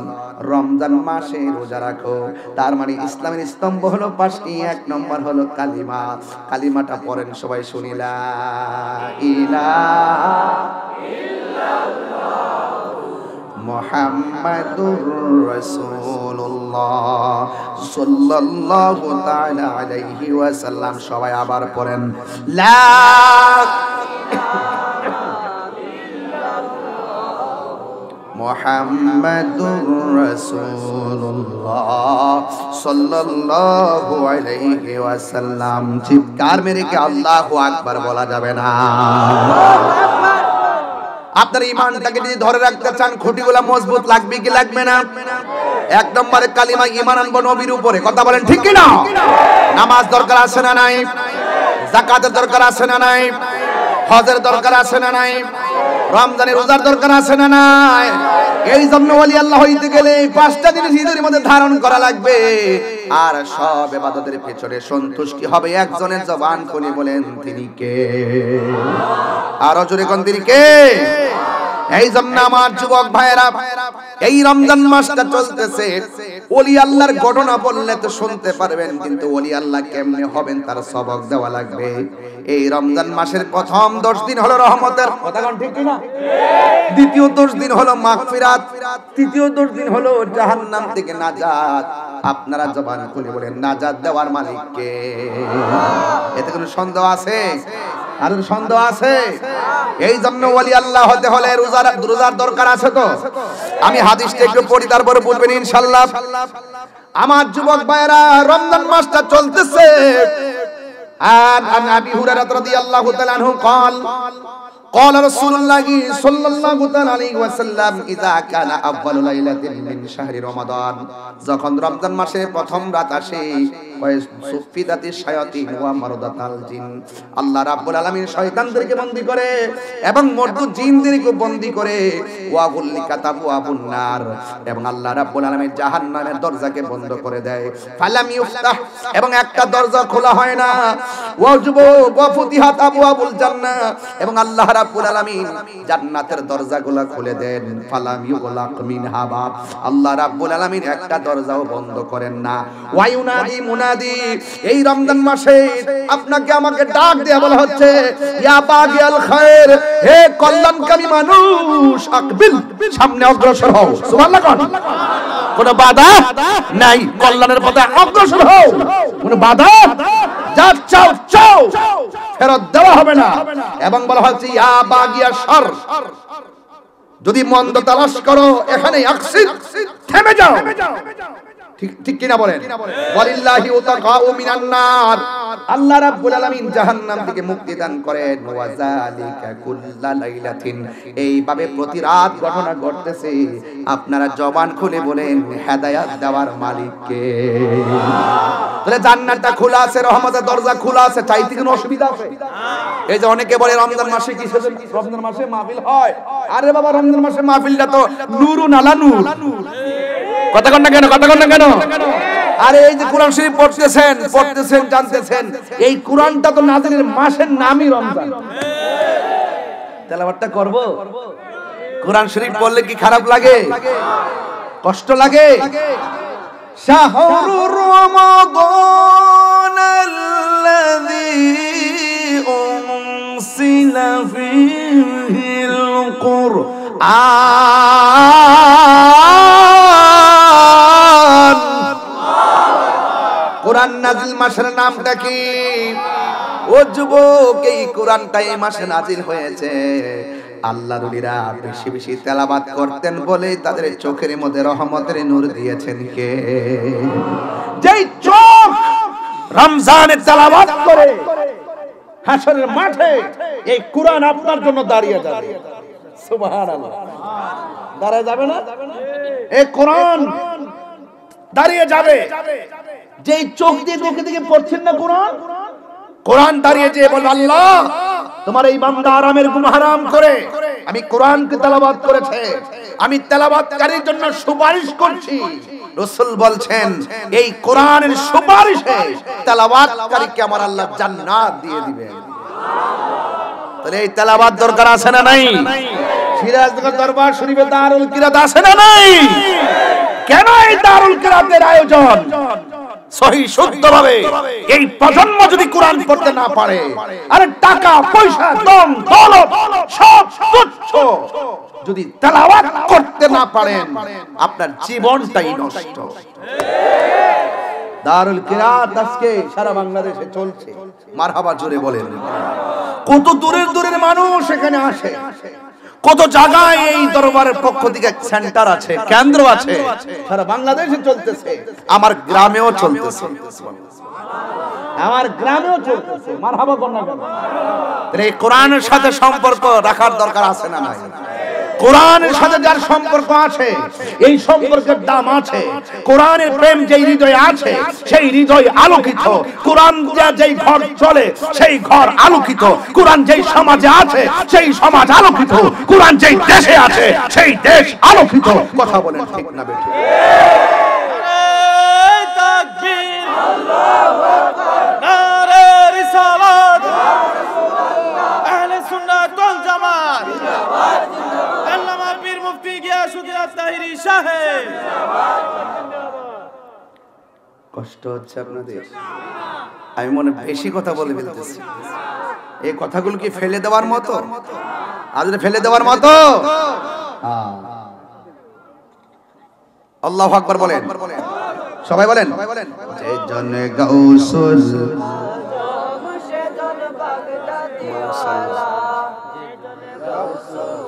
রমজান মাসে রোজা রাখো। তার মানে ইসলামের স্তম্ভ হলো পাঁচটি। এক নম্বর হলো কালিমা। কালিমাটা পড়েন সবাই, শুনি লা ইলাহা ইল্লাল্লাহ মুহাম্মাদুর রাসূলুল্লাহ সাল্লাল্লাহু তাআলা আলাইহি ওয়াসাল্লাম। সবাই আবার পড়েন লা মুহাম্মাদুর রাসূলুল্লাহ সাল্লাল্লাহু আলাইহি ওয়াসাল্লাম। চিৎকার মেরে কি আল্লাহু আকবার বলা যাবে না? আপনার ঈমানটাকে যদি ধরে রাখতে চান, খুঁটিগুলো মজবুত লাগবে কি লাগবে না? এক নম্বরে কালিমা, ঈমান আনবো নবীর উপরে, কথা বলেন ঠিক কি না? নামাজ দরকার আছে না নাই? যাকাতের দরকার আছে না নাই? হজের দরকার আছে না নাই? রমজানের রোজার দরকার আছে না নাই? এই জন্য ওলি আল্লাহ হইতে গেলে পাঁচটা জিনিস হৃদয়ের মধ্যে ধারণ করা লাগবে। আর সব ইবাদতের পেছনে সন্তুষ্টি হবে একজনের জবান খুলে বলেন তিনি কে? আরো জোরে কোন তিনি কে? এই জন্য আমার যুবক ভাইয়েরা, এই রমজান মাসটা চলতেছে, ওলি আল্লাহর ঘটনা বললে তো শুনতে পারবেন, কিন্তু ওলি আল্লাহ কেমনে হবেন তার সবক দেওয়া লাগবে। এই রমজান মাসের প্রথম 10 দিন হলো রহমতের, কথা কোন ঠিক কিনা? দ্বিতীয় 10 দিন হলো মাগফিরাত, তৃতীয় 10 দিন হলো জাহান্নাম থেকে নাজাত। আপনারা জবান খুলে বলেন নাজাত দেওয়ার মালিক কে? এতে কোনো সন্দেহ আছে? আর সন্দেহ আছে? এই জন্য ওলি আল্লাহ হতে হলে রোজার দরকার আছে। তো আমি হাদিসটা একটু পড়ি, তারপরে বলবেন ইনশাআল্লাহ। আমার যুবক ভাইরা, রমজান মাসটা চলতেছে। আর আবি হুরায়রা রাদিয়াল্লাহু তাআলা আনহু قال قال رسول الله صلى الله عليه وسلم اذا كان اول ليله من شهر رمضان যখন রমজান মাসে প্রথম রাত আসে সুফিদাতিশ শায়াতিন ওয়া মারদাতাল জিন আল্লাহ রাব্বুল আলামিন শয়তানদেরকে বন্দী করে এবং মরদুদ জিনদেরকে বন্দী করে ওয়া গুল্লিকাত আবওয়াবুন নার এবং আল্লাহ রাব্বুল আলামিন জাহান্নামের দরজাকে বন্ধ করে দেয় ফালাম ইফতাহ এবং একটা দরজা খোলা হয় না ওয়াজবু ওয়া ফুতিহাত আবওয়াবুল জান্নাহ এবং আল্লাহ রাব্বুল আলামিন জান্নাতের দরজাগুলো খুলে দেন ফালাম ইউগলাক মিনহা বাব আল্লাহ রাব্বুল আলামিন একটা দরজাও বন্ধ করেন না ওয়া ইউনাদি মুনাদি এই রমজান মাসে আপনাকে আমাকে ডাক দেয়া বলা হচ্ছে ইয়া বাগিয়াল খায়ের হে কল্যাণকামী মানুষ আকবিল সামনে অগ্রসর হও সুবহানাল্লাহ কোন বাধা নাই কল্যাণের পথে অগ্রসর হও কোন বাধা যা চাও চাও ফেরত দেওয়া হবে না এবং বলা হচ্ছে ইয়া বাগিয়া শার যদি মন্দ তালাশ করো এখানে আকসিদ থেমে যাও ঠিক কিনা বলেন ওয়ালিল্লাহি উতাকাউ মিনান নার আল্লাহ রাব্বুল আলামিন জাহান্নাম থেকে মুক্তি দান করেন ওয়া যালিকা কুল্লা লাইলাতিন এইভাবে প্রতি রাত ঘটনা ঘটতেছে আপনারা জবান খুলে বলেন হেদায়েত দেওয়ার মালিক কে তাহলে জান্নাতটা খোলা আছে রহমতের দরজা খোলা আছে চাইতে কোনো অসুবিধা আছে এই যে অনেকে বলে রমজান মাসে কি রমজান মাসে মাহফিল হয় আরে বাবা রমজান মাসে মাহফিলটা তো নূরুন আলা নূর কথা কন না কেন আরে এই যে কোরআন শরীফ পড়তেছেন জানতেছেন এই কোরআনটা তো নাজিলের মাসের নামই রমজান তেলাওয়াতটা করব কোরআন শরীফ পড়লে কি খারাপ লাগে কষ্ট লাগে শাহরুর রমাদানাল্লাযী উনসিলা ফীহিল কুরআন কোরআন নাজিল মাসের নামটা কি ও যুবক এই কোরআনটা এই মাসে নাজিল হয়েছে আল্লাহর ওলিরা বেশি বেশি তেলাওয়াত করতেন বলে তাদের চোখের মধ্যে রহমতের নূর দিয়েছেন কে যেই চোখ রমজানে তেলাওয়াত করে হাশরের মাঠে এই কোরআন আপনার জন্য দাঁড়িয়ে যাবে সুবহানাল্লাহ দাঁড়িয়ে যাবে না এই কোরআন দাঁড়িয়ে যাবে যেই চোখ দিয়ে দেখে পড়ছেন না কোরআন দাঁড়িয়ে যেয়ে বলে আল্লাহ তোমার এই বান্দা আরামের ঘুম হারাম করে আমি কোরআনকে তেলাওয়াত করেছে আমি তেলাওয়াতকারীর জন্য সুপারিশ করছি রাসূল বলছেন এই কোরআনের সুপারিশে তেলাওয়াতকারীকে আমার আল্লাহ জান্নাত দিয়ে দিবেন তাহলে এই তেলাওয়াত দরকার আছে না নাই সিরাজগঞ্জ দরবার শরীফে দারুল কিরাত আছে না নাই কেন এই দারুল কিরাতের আয়োজন সহি শুদ্ধভাবে এই প্রজন্ম যদি কোরআন পড়তে না পারে আরে টাকা পয়সা দম দৌলত সব তুচ্ছ যদি তেলাওয়াত করতে না পারেন আপনার জীবনটাই নষ্ট দারুল কিরাত আজকে সারা বাংলাদেশে চলছে মারহাবা জোরে বলেন কত দূরের মানুষ এখানে আসে কত জায়গায় এই দরবারের পক্ষ থেকে সেন্টার আছে কেন্দ্র আছে সারা বাংলাদেশে চলতেছে আমার গ্রামেও চলতেছে মারহাবা বলনা এই কোরআনের সাথে সম্পর্ক রাখার দরকার আছে না নাই কোরআনের সাথে যার সম্পর্ক আছে এই সম্পর্কের দাম আছে কোরআনের প্রেম যেই হৃদয়ে আছে সেই হৃদয় আলোকিত কোরআন যেই ঘর চলে সেই ঘর আলোকিত কোরআন যেই সমাজে আছে সেই সমাজ আলোকিত কোরআন যেই দেশে আছে সেই দেশ আলোকিত কথা বলেন ঠিক না বেঠিক তাকবীর আল্লাহু আকবার নারে রিসালাত আহলে সুন্নাত ওয়াল জামাত জিন্দাবাদ আল্লামা পীর মুফতি গিয়াসউদ্দিন আত-তাহিরি সাহেব কষ্ট হচ্ছে আপনাদের আমি মনে বেশি কথা বলে ফেলতেছি এই কথাগুলো কি ফেলে দেওয়ার মতো আজকে ফেলে দেওয়ার মতো আল্লাহু আকবার বলেন সবাই বলেন যে জন গাউসুল মুর্শিদুল বাগদাদি ওয়ালা যে জন গাউসুল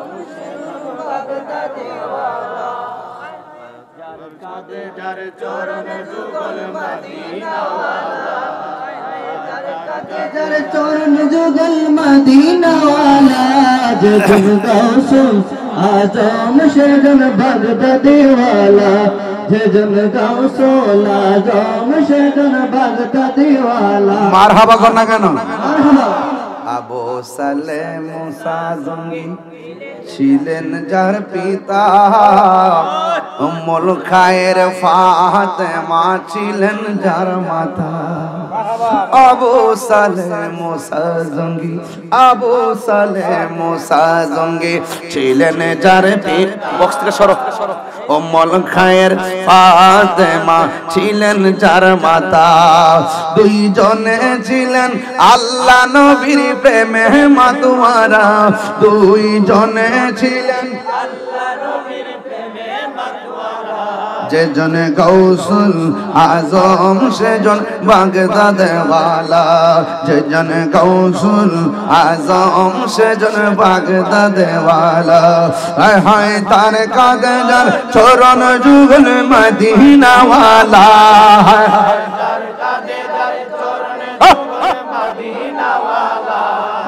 মুর্শিদুল বাগদাদি ওয়ালা যার কাদের যার চরণ যুগল মদিনা ওয়ালা যার যার চরণ যুগল মদিনা ওয়ালা যেজন গাউসুল আজম সেজন বাগদাদি ওয়ালা যেজন গাউসুল আজম সেজন বাগদাদি ওয়ালা মারহাবা কর না কেন? মারহাবা। আবু সালেহ মুসা জঙ্গি ছিলেন যার পিতা, উম্মুল খায়ের ফাতেমা ছিলেন যার মাতা। আবু সালেহ মুসা জঙ্গি, আবু সালেহ মুসা জঙ্গি ছিলেন যার পিতা। বক্স থেকে সরো। উম্মুল খায়ের ফাতেমা ছিলেন যার মাতা। দুইজনে ছিলেন আল্লাহ নবীর প্রেমে মাতোয়ারা, দুইজনে ছিলেন আল্লাহ নবীর প্রেমে মাতোয়ারা। যেজন গাউসুল আজম সেজন বাগদাদ ওয়ালা, যেজন গাউসুল আজম সেজন বাগদাদ ওয়ালা। হায় হায় তার কাঁধে যার চরণ যুগল মদিনা ওয়ালা, হায় হায় তার কাঁধে যার চরণ যুগল মদিনা ওয়ালা।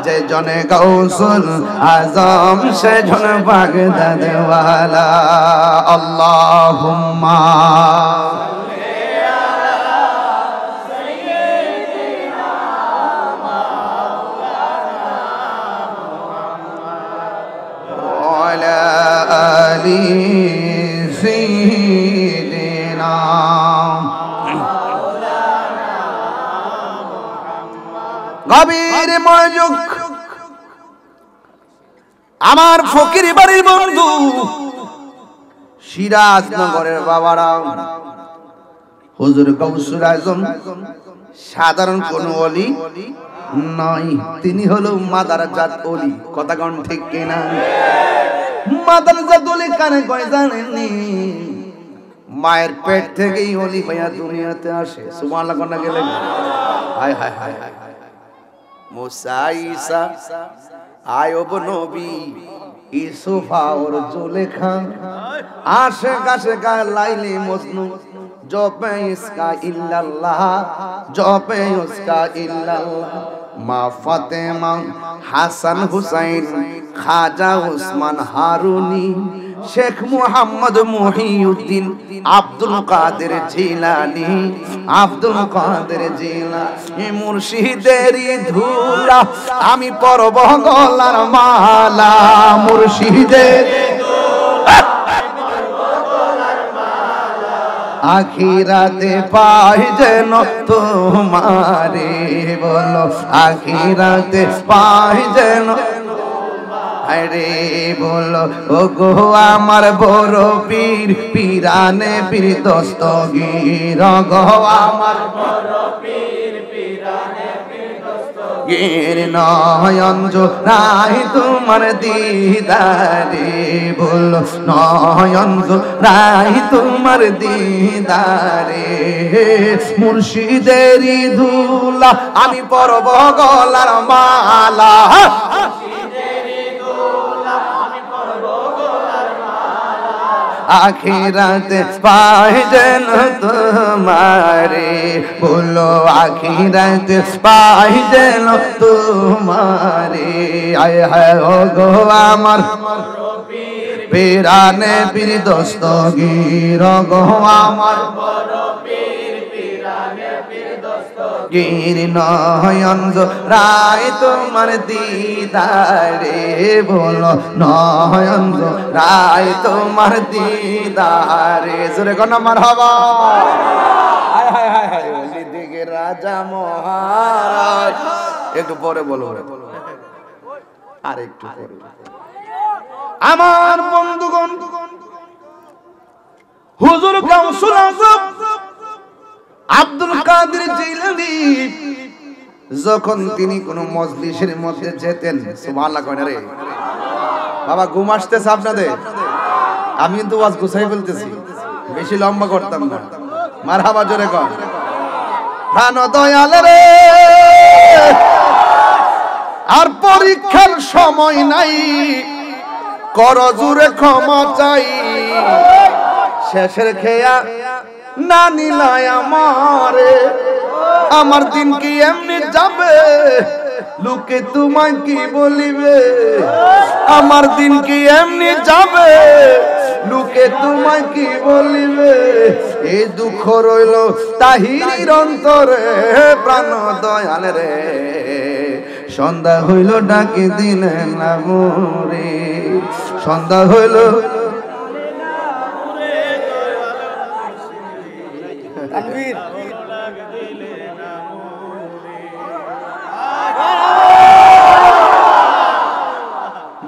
যেজন গাউসুল আজম সেজন বাগদাদ ওয়ালা। আল্লাহুম্মা ওয়ালা আলি সাইয়্যিদিনা। গভীর মনোযোগ, আমার ফকির বাড়ির বন্ধু সিরাজনগরের বাবারা, হুজুর গাউসুল আজম সাধারণ কোন ওলি নয়, তিনি হলো মাদারজাত ওলি। কথা কোন ঠিক কিনা? মাদারজাত ওলি কানে কয় জানেননি? মায়ের পেট থেকেই ওলি হইয়া দুনিয়াতে আসে। সুবহানাল্লাহ কোন গেলে? হায় হায় হায় হায়। মুসা, ঈসা, আয়ুব নবী, ইউসুফা और जुलेखा, आशिक आशिका लाइली मजनू, जपे इसका इल्लल्लाह, जपे उसका इल्लल्लाह। माँ फातिमा, হাসান হুসাইন, খাজা উসমান হারুনি, শেখ মুহাম্মদ মুহিউদ্দিন, আব্দুল কাদের জিলানী, আব্দুল কাদের জিলানী মুর্শিদেরই ধুলা আমি পরব গলার মালা, মুর্শিদের আখিরাতে পাই যেন তোমারে, বলো আখিরাতে পাই যেন আরে, বলো ও গো আমার বড় পীর, পীরানে পীর দস্তগীর গো আমার বড় পীর, পীরানে পীর দস্তগীর। নয়ন জোড়াই তোমার দিদারে, বলো নয়ন জোড়াই তোমার দিদারে। মুর্শিদেরই ধুলা আমি পরব গলার মালা, আখিরাতে পাই যেন তোমারে, বলো আখিরাতে পাই যেন তোমারে। আয় হায় ও গো আমার পীরানে পীর দস্তগীর গো আমার বড় পীর, পীরানে পীর দস্তগীর। নয়ন জোড়াই তোমার দিদারে, বলো নয়ন জোড়াই তোমার দিদারে। জোরে কোন মারহাবা। হায় হায় হায় হায়, ওলি দিকে রাজা মহারাজ। একটু পরে বলো, আর একটু পরে। আমার বন্ধুগণ, হুজুর গাউসুল আজম আব্দুল কাদের জিলানী যখন তিনি কোন মজলিসের মধ্যে যেতেন, সুবহানাল্লাহ কয় না রে বাবা, ঘুম আসতেছে আপনাদের? আমি কিন্তু ওয়াজ গুছাই বলতেছি, বেশি লম্বা করতাম না। মারহাবা জোরে কর। প্রাণ দয়াল রে, আর পরীক্ষার সময় নাই, কর জুরে ক্ষমা চাই। শেষের খেয়া না নিলায় আমারে, আমার দিন কি এমনি যাবে লোকে তোমায় কি বলিবে আমার দিন কি এমনি যাবে লোকে তোমায় কি বলিবে এই দুঃখ রইল তাহিরির অন্তরে প্রাণ দয়াল রে সন্ধ্যা হইল ডাকি দিলে না মোরে সন্ধ্যা হইল তাকবীর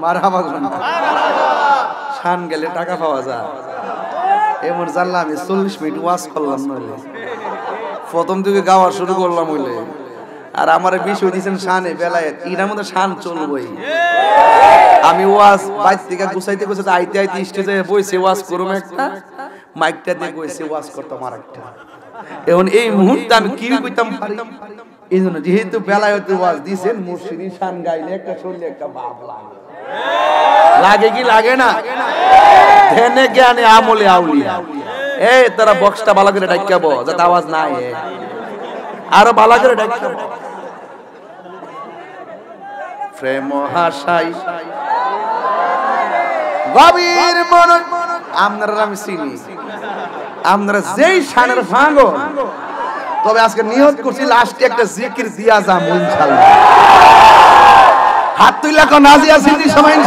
মারহাবা শান গেলে টাকা পাওয়া যায় এমন জানলা আমি 40 মিনিট ওয়াজ করলাম নইলে প্রথম থেকে গাওয়া শুরু করলাম হইলে আর আমারে বিষয় দিয়েছেন শানে বেলায়েত এটার মধ্যে শান চলবই আমি ওয়াজ বাইর থেকে গুছাইতে গুছাইতে আইতে আইতে স্টেজে বইছে ওয়াজ করুম একটা মাইকটা দিয়ে কইছে ওয়াজ করতাম আরেকটা এখন এই মুহূর্তে আমি কি কইতাম পারি এইজন্য যেহেতু বেলায়েত ওয়াজ দিবেন মুর্শিদি শান গাইলে একটা শুনলে একটা ভাব লাগে লাগে কি লাগে না ধ্যানে জ্ঞানে আমলে আউলিয়া এই তোরা বক্সটা ভালো করে ডাক্কাবো যাতে আওয়াজ না আয় আরো ভালো করে ডাক্কাবো প্রেম হাসাই গভীর মন আপনারা আমি চিনি আপনারা যেই শানের ভাঙো তবে আজকে নিয়ত করছি লাস্টে একটা জিকির দিয়া যাম ইনশাআল্লাহ হাত তুইলা কোন নাজিয়া সিদ্ধি সময়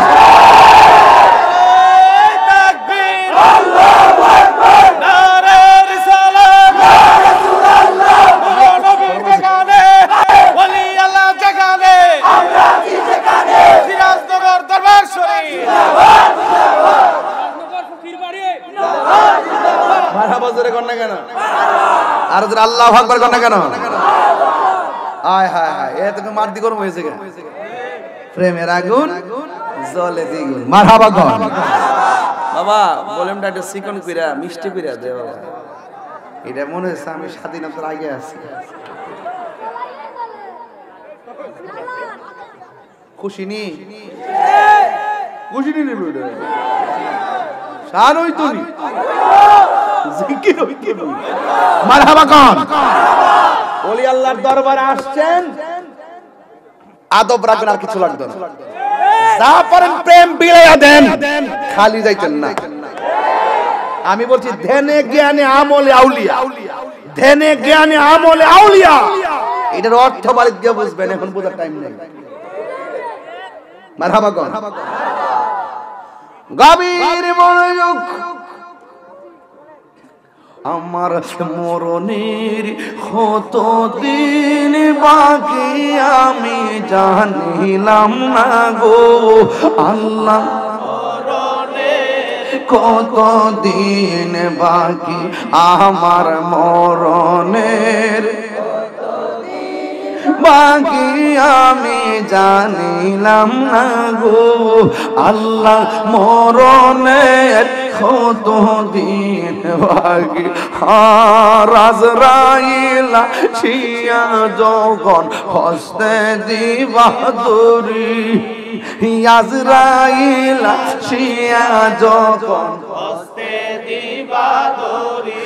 তাকবীর আল্লাহু আকবার নারে রিসালাত ইয়া রাসূলুল্লাহ নবী জাগানে ওলি আল্লাহ জাগানে আমরা কি জাগানে সিরাজনগর দরবার শরীফ জিন্দাবাদ জিন্দাবাদ সিরাজনগর ফকির বাড়ি জিন্দাবাদ জিন্দাবাদ মারহাবা জোরে কোন না কেন আর জোরে আল্লাহু আকবার কোন না কেন আয় হায় হায় এ তো মারদি গরম হয়েছে কেন প্রেমের আগুন জ্বলে দ্বিগুণ মারহাবা কোন বাবা ভলিউমটা একটু চিকন কইরা মিষ্টি কইরা দে বাবা এটা মনে হচ্ছে আমি স্বাধীনতার আগে আছি খুশি নি বেটা শান হইতো নি জিকির হইতো নি মারহাবা কোন ওলি আল্লাহর দরবারে আসছেন আদব রাখবেন আর কিছু লাগবে না যা পারেন প্রেম বিলাইয়া দেন খালি যাইতেন না আমি বলছি ধ্যানে জ্ঞানে আমলে আউলিয়া ধ্যানে জ্ঞানে আমলে আউলিয়া এটার অর্থ বাড়ি দিয়ে বুঝবেন এখন বোঝার টাইম নেই মারহাবা কোন গভীর মনোযোগ আমার মরণের কত দিন বাকি আমি জানিলাম না গো আল্লাহ কত দিন বাকি আমার মরণের বাকি আমি জানিলাম না গো আল্লাহ মরণের কত দিন বাকি আজরাইল শিয়া যখন হস্তে দিবা দরি আজরাইল শিয়া যখন হস্তে দিবা দরি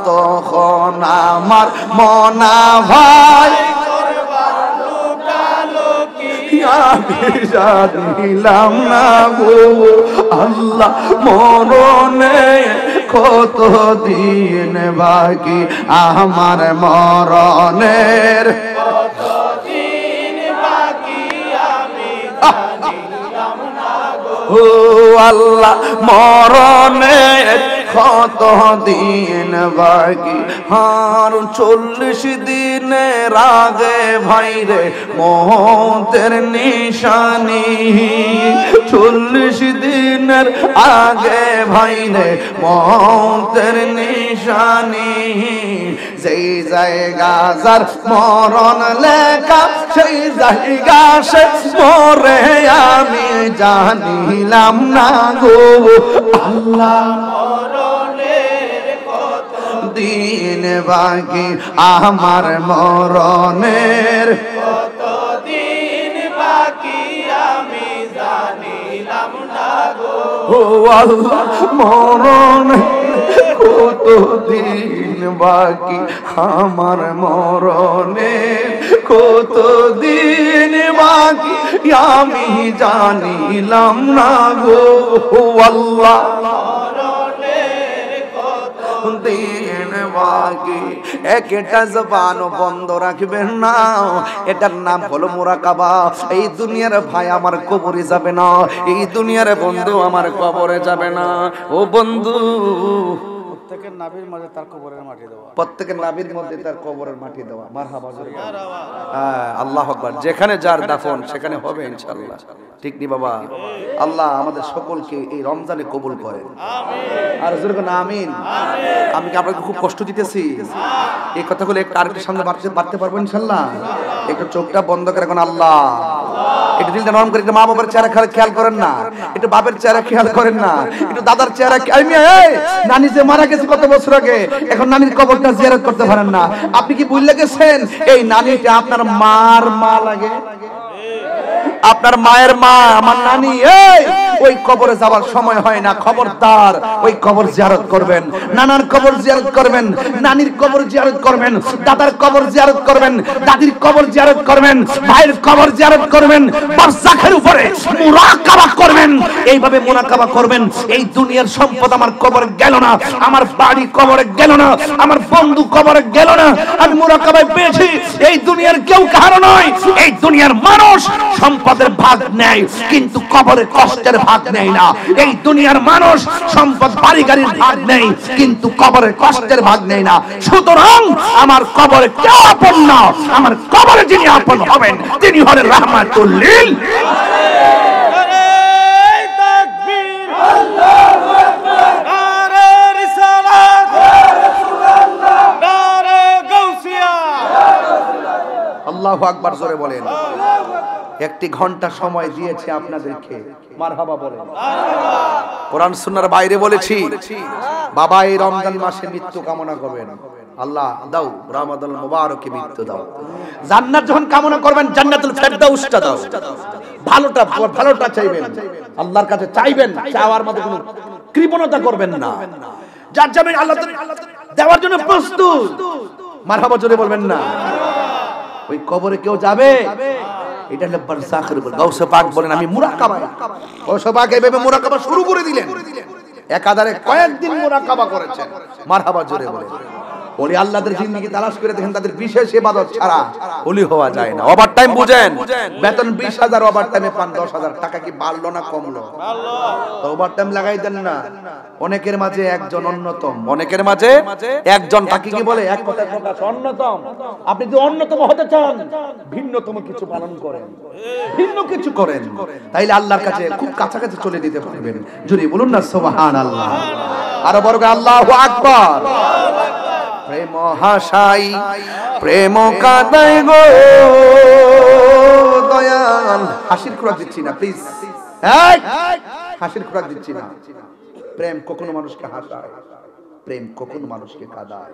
তখন আমার মনা ভাই আমি জানিলাম না গো আল্লাহ মরণে কত দিন বাকি আমার মরণের কত দিন বাকি আমি জানিলাম না গো ও আল্লাহ মরণের কত দিন বাকি আর 40 দিনের আগে ভাইরে মৌতের নিশানি 40 দিনের আগে ভাইরে মৌতের নিশানি যেই জায়গা যার মরণ লেখা সেই জায়গা সে মরে আমি জানিলাম না গো আল্লাহ দিন বাকি আমার মরণের কত দিন বাকি আমি জানিলাম না গো ও আল্লাহ মরণের কত দিন বাকি আমার মরণে, কতদিন বাকি আমি জানিলাম না গো আল্লাহ, দিন বাকি। একটা জবান বন্ধ রাখবেন না, এটার নাম হলো মুরাকাবা। এই দুনিয়ার ভাই আমার কবরে যাবে না, এই দুনিয়ার বন্ধু আমার কবরে যাবে না। ও বন্ধু, প্রত্যেকের নাভির মাঝে তার কবরের মাটি দেওয়া, প্রত্যেকের নাভির মধ্যে তার কবরের মাটি দেওয়া। মারহাবা, হ্যাঁ, আল্লাহু আকবার। যেখানে যার দাফন সেখানে হবে ইনশাআল্লাহ, ঠিক নি বাবা? আল্লাহ আমাদের সকলকে এই রমজানে কবুল করেন, আমিন। আর জোরে বলেন আমিন। আমি কি আপনাকে খুব কষ্ট দিতেছি? এই কথাগুলো একটু আরেকটু সামনে বাড়তে পারবো ইনশাআল্লাহ? একটু চোখটা বন্ধ করে এখন আল্লাহ, একটু দিলটা নরম করে, একটু মা বাবার চেহারা খেয়াল করেন না, একটু বাপের চেহারা খেয়াল করেন না, একটু দাদার চেহারা। নানি যে মারা গেছে কত বছর আগে, এখন নানির কবরটা জিয়ারত করতে পারেন না। আপনি কি ভুলে গেছেন এই নানিটা আপনার মার মা লাগে, আপনার মায়ের মা, আমার নানি। ওই কবরে যাওয়ার সময় হয় না, খবরদার ওই কবর জিয়ারত করবেন, নানার কবর জিয়ারত করবেন, নানির কবর জিয়ারত করবেন, দাদার কবর জিয়ারত করবেন, দাদির কবর জিয়ারত করবেন, ভাইয়ের কবর জিয়ারত করবেন, বারজাখের উপরে মুরাকাবা করবেন। এইভাবে মুরাকাবা করবেন, এই দুনিয়ার সম্পদ আমার কবরে গেল না, আমার বাড়ি কবরে গেল না, আমার বন্ধু কবরে গেল না, আমি মুরাকাবায় পেয়েছি এই দুনিয়ার কেউ কারো নয়। এই দুনিয়ার মানুষ সম্পদের ভাগ নেয় কিন্তু কবরের কষ্টের ভাগ নেয় না। এই দুনিয়ার মানুষ সম্পদ বাড়ি গাড়ির ভাগ নেয় কিন্তু কবরের কষ্টের ভাগ নেয় না। সুতরাং আমার কবরে কেউ আপন না, আমার কবরে যিনি আপন হবেন তিনি হলেন রাহমাতুল লিল আল্লাহু আকবার। জোরে বলেন। একটি ঘন্টা সময় দিয়েছে আপনাদেরকে, মারহাবা বলেন। কোরআন সুন্নাহর বাইরে বলেছি, বাবা এই রমজান মাসে মৃত্যু কামনা করবেন, আল্লাহ দাও রমাদানুল মুবারকে মৃত্যু দাও। জান্নাত যখন কামনা করবেন জান্নাতুল ফেরদাউসটা দাও। ভালোটা চাইবেন, আল্লাহর কাছে চাইবেন, চাওয়ার মধ্যে কোনো কৃপণতা করবেন না। যার যাবেন আল্লাহ দেওয়ার জন্য প্রস্তুত, মারহাবা জোরে বলবেন না। ওই কবরে কেউ যাবে, এটা হলো বারজাখের উপর। গাউসে পাক বলেন আমি মুরাকাবা, গাউসে পাক এইভাবে মুরাকাবা শুরু করে দিলেন, একাধারে কয়েকদিন মুরাকাবা করেছেন, মারহাবা জোরে বলেন। ওলি আল্লাহদের জিন্দেগি তালাশ করে দেখেন, তাদের বিশেষ ইবাদত ছাড়া ওলি হওয়া যায় না। ওভার টাইম বুঝেন, বেতন 20,000, ওভার টাইমে পান 10,000 টাকা, কি বাড়লো না কমলো? তো ওভার টাইম লাগাই দেন না। অনেকের মাঝে একজন অন্যতম, অনেকের মাঝে একজন, তাকে কি বলে? এক কথায় প্রকাশ, অন্যতম। আপনি যদি অন্যতম হতে চান, ভিন্নতম কিছু পালন করেন, ভিন্ন কিছু করেন, তাইলে আল্লাহর কাছে খুব কাছাকাছি চলে দিতে পারবেন। জোরে বলুন না সুবহানাল্লাহ। আরো বড় করে আল্লাহু আকবার। প্রেম হাসাই প্রেম কাঁদাই গো দয়াল। হাসির খোরাক দিচ্ছি না প্লিজ, হাসির খোরাক দিচ্ছি না। প্রেম কখনো মানুষকে হাসায়, প্রেম কখনো মানুষকে কাঁদায়।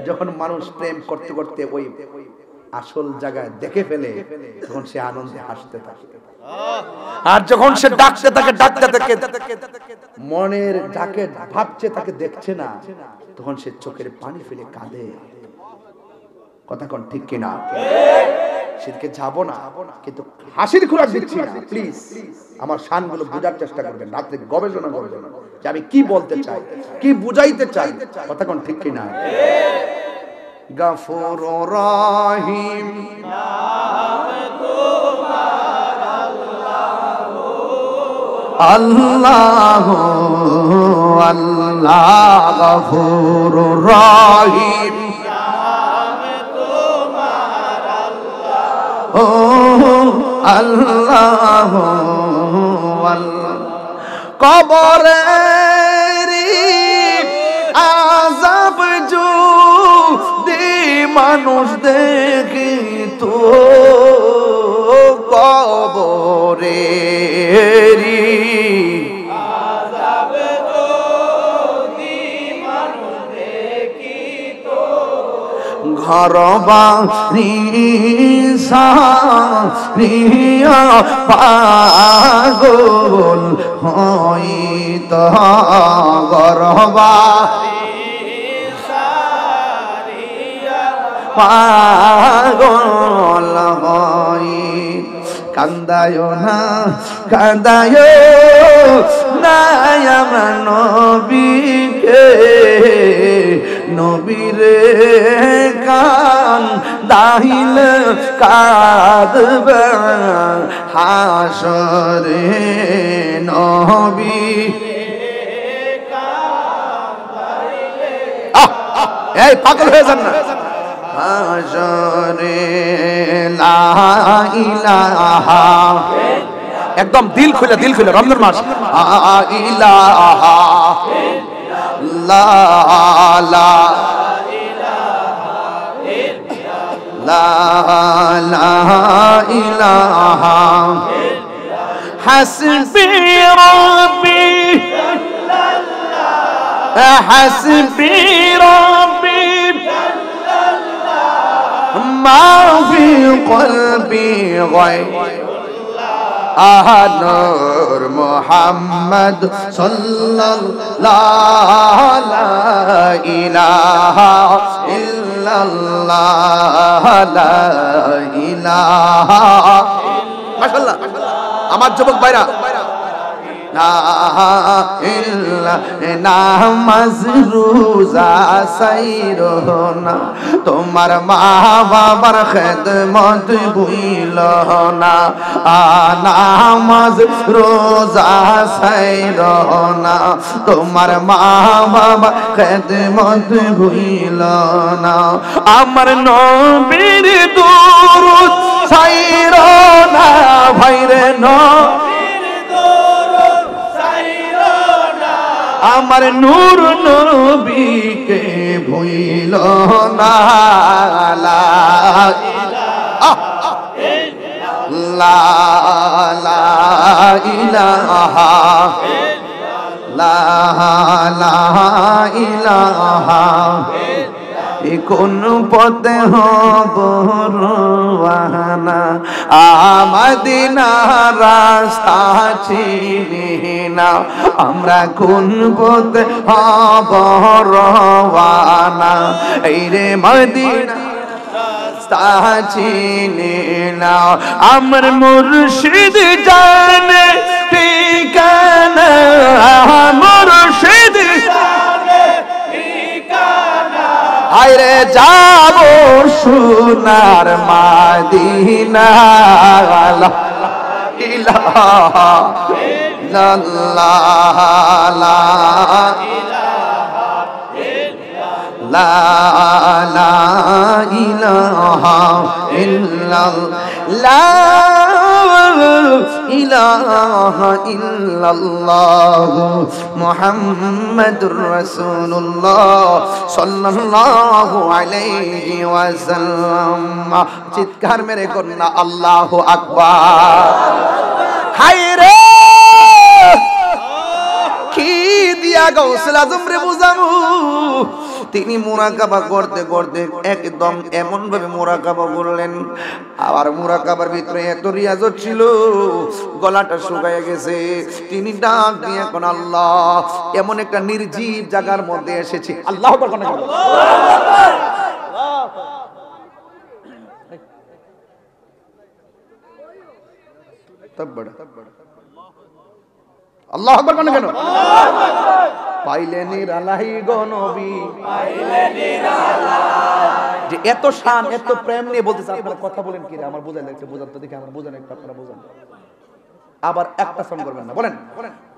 যখন মানুষ প্রেম করতে করতে ওই আসল জায়গায় দেখে ফেলে, তখন সে আনন্দে হাসতে থাকে। আর যখন সে ডাকতে থাকে মনের যাকে ভাবছে তাকে দেখছে না, তখন সে চোখের পানি ফেলে কাঁদে। কথা কোন ঠিক কিনা? সেদিকে যাব না, কিন্তু হাসির খোরাক দিচ্ছি না প্লিজ। আমার শানগুলো বোঝার চেষ্টা করবেন, রাত্রে গবেষণা করবেন যে আমি কি বলতে চাই, কি বুঝাইতে চাই। কথা কোন ঠিক কিনা? গফুর রহিম আল্লাহ আল্লাহ গফুর রহিম ও আল্লাহ কবরের আযাব যদি মানুষ দেখি তো কবরের আযাব যদি মানুষ দেখি তো ঘর বাড়ি সারিয়া পাগল হইত, ঘর বাড়ি পাগল হই কান্দায় না আমার নবীকে নবীরে কান দাহিল কাঁদবে হাসরে নবী এই পাগল হয়ে যান না হাসরে লা ইলাহা একদম দিল খুলে রমজান মাস লা ইলাহা লা লা লা ইলাহা হাসবি রাব্বি হাসবি রাব্বি মা ফি কলবি গায়র নূর মুহাম্মদ সাল্লাল্লাহু লা ইলাহা ইল্লাল্লাহ লা ইলাহা মাশাআল্লাহ আমার যুবক ভাইরা নামাজ রোজা সাইরোনা তোমার মা বাবার খেদমত ভুইল না নামাজ রোজা সাইরোনা তোমার মা বাবার খেদমত ভুইল না আমার নবীর দুরূদ সাইরোনা ভাইরে আমার নূর নবীকে ভুইল না লা ইলাহা লা ইলাহা কোন পথে হব রওয়ানা মদিনা রাস্তা চিনি না আমরা কোন পথে হব রওয়ানা এই রে মদিনা রাস্তা চিনি না আমার মুর্শিদ জানে ঠিকানা মুর্শিদ আইরে যাব সোনার মদিনা লা ইলাহা ইল্লাল্লাহ লা ইলাহা ইল্লাল্লাহ ইলাহা ইল্লাল্লাহ মুহাম্মাদুর রাসূলুল্লাহ সাল্লাল্লাহু আলাইহি ওয়াসাল্লাম চিৎকার মেরে কন্যা আল্লাহু আকবার হায়রে কি দিয়া গাউসুল আজম রে বুঝামু তিনি মুরাকাবা করতে করতে একদম এমন ভাবে মুরাকাবা করলেন আবার মুরাকাবার ভিতরে এত রিয়াজত ছিল গলাটা শুকায় গেছে তিনি ডাক দিয়ে কোন আল্লাহ এমন একটা নির্জীব জায়গার মধ্যে এসেছি আল্লাহু আকবার কোন আল্লাহু আকবার কোন কেন পাইলে নিরালাই গো নবী পাইলে নিরালাই যে এত শান এত প্রেম নিয়ে বলতেছে আপনারা কথা বলেন কি রে আমার বোঝা লাগছে বোঝার তো দেখি আমার বোঝা নাই আপনারা বোঝান আবার একটা সাউন্ড করবেন না বলেন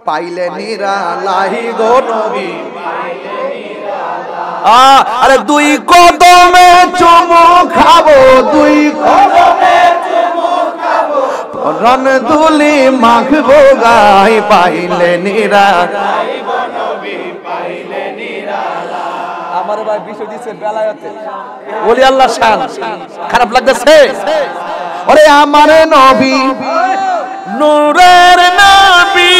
পাইলে নিরালাই গো নবী পাইলে নিরালাই আরে দুই কদমে চুমু খাবো দুই কদমে চুমু খাবো রন দুলি মাখবো গাই পাইলে নিরালাই আমার ভাই বিষয় দিচ্ছে বেলায়েতে ওলি আল্লাহ শান খারাপ লাগতেছে ওরে আমার নবী নূরের নবী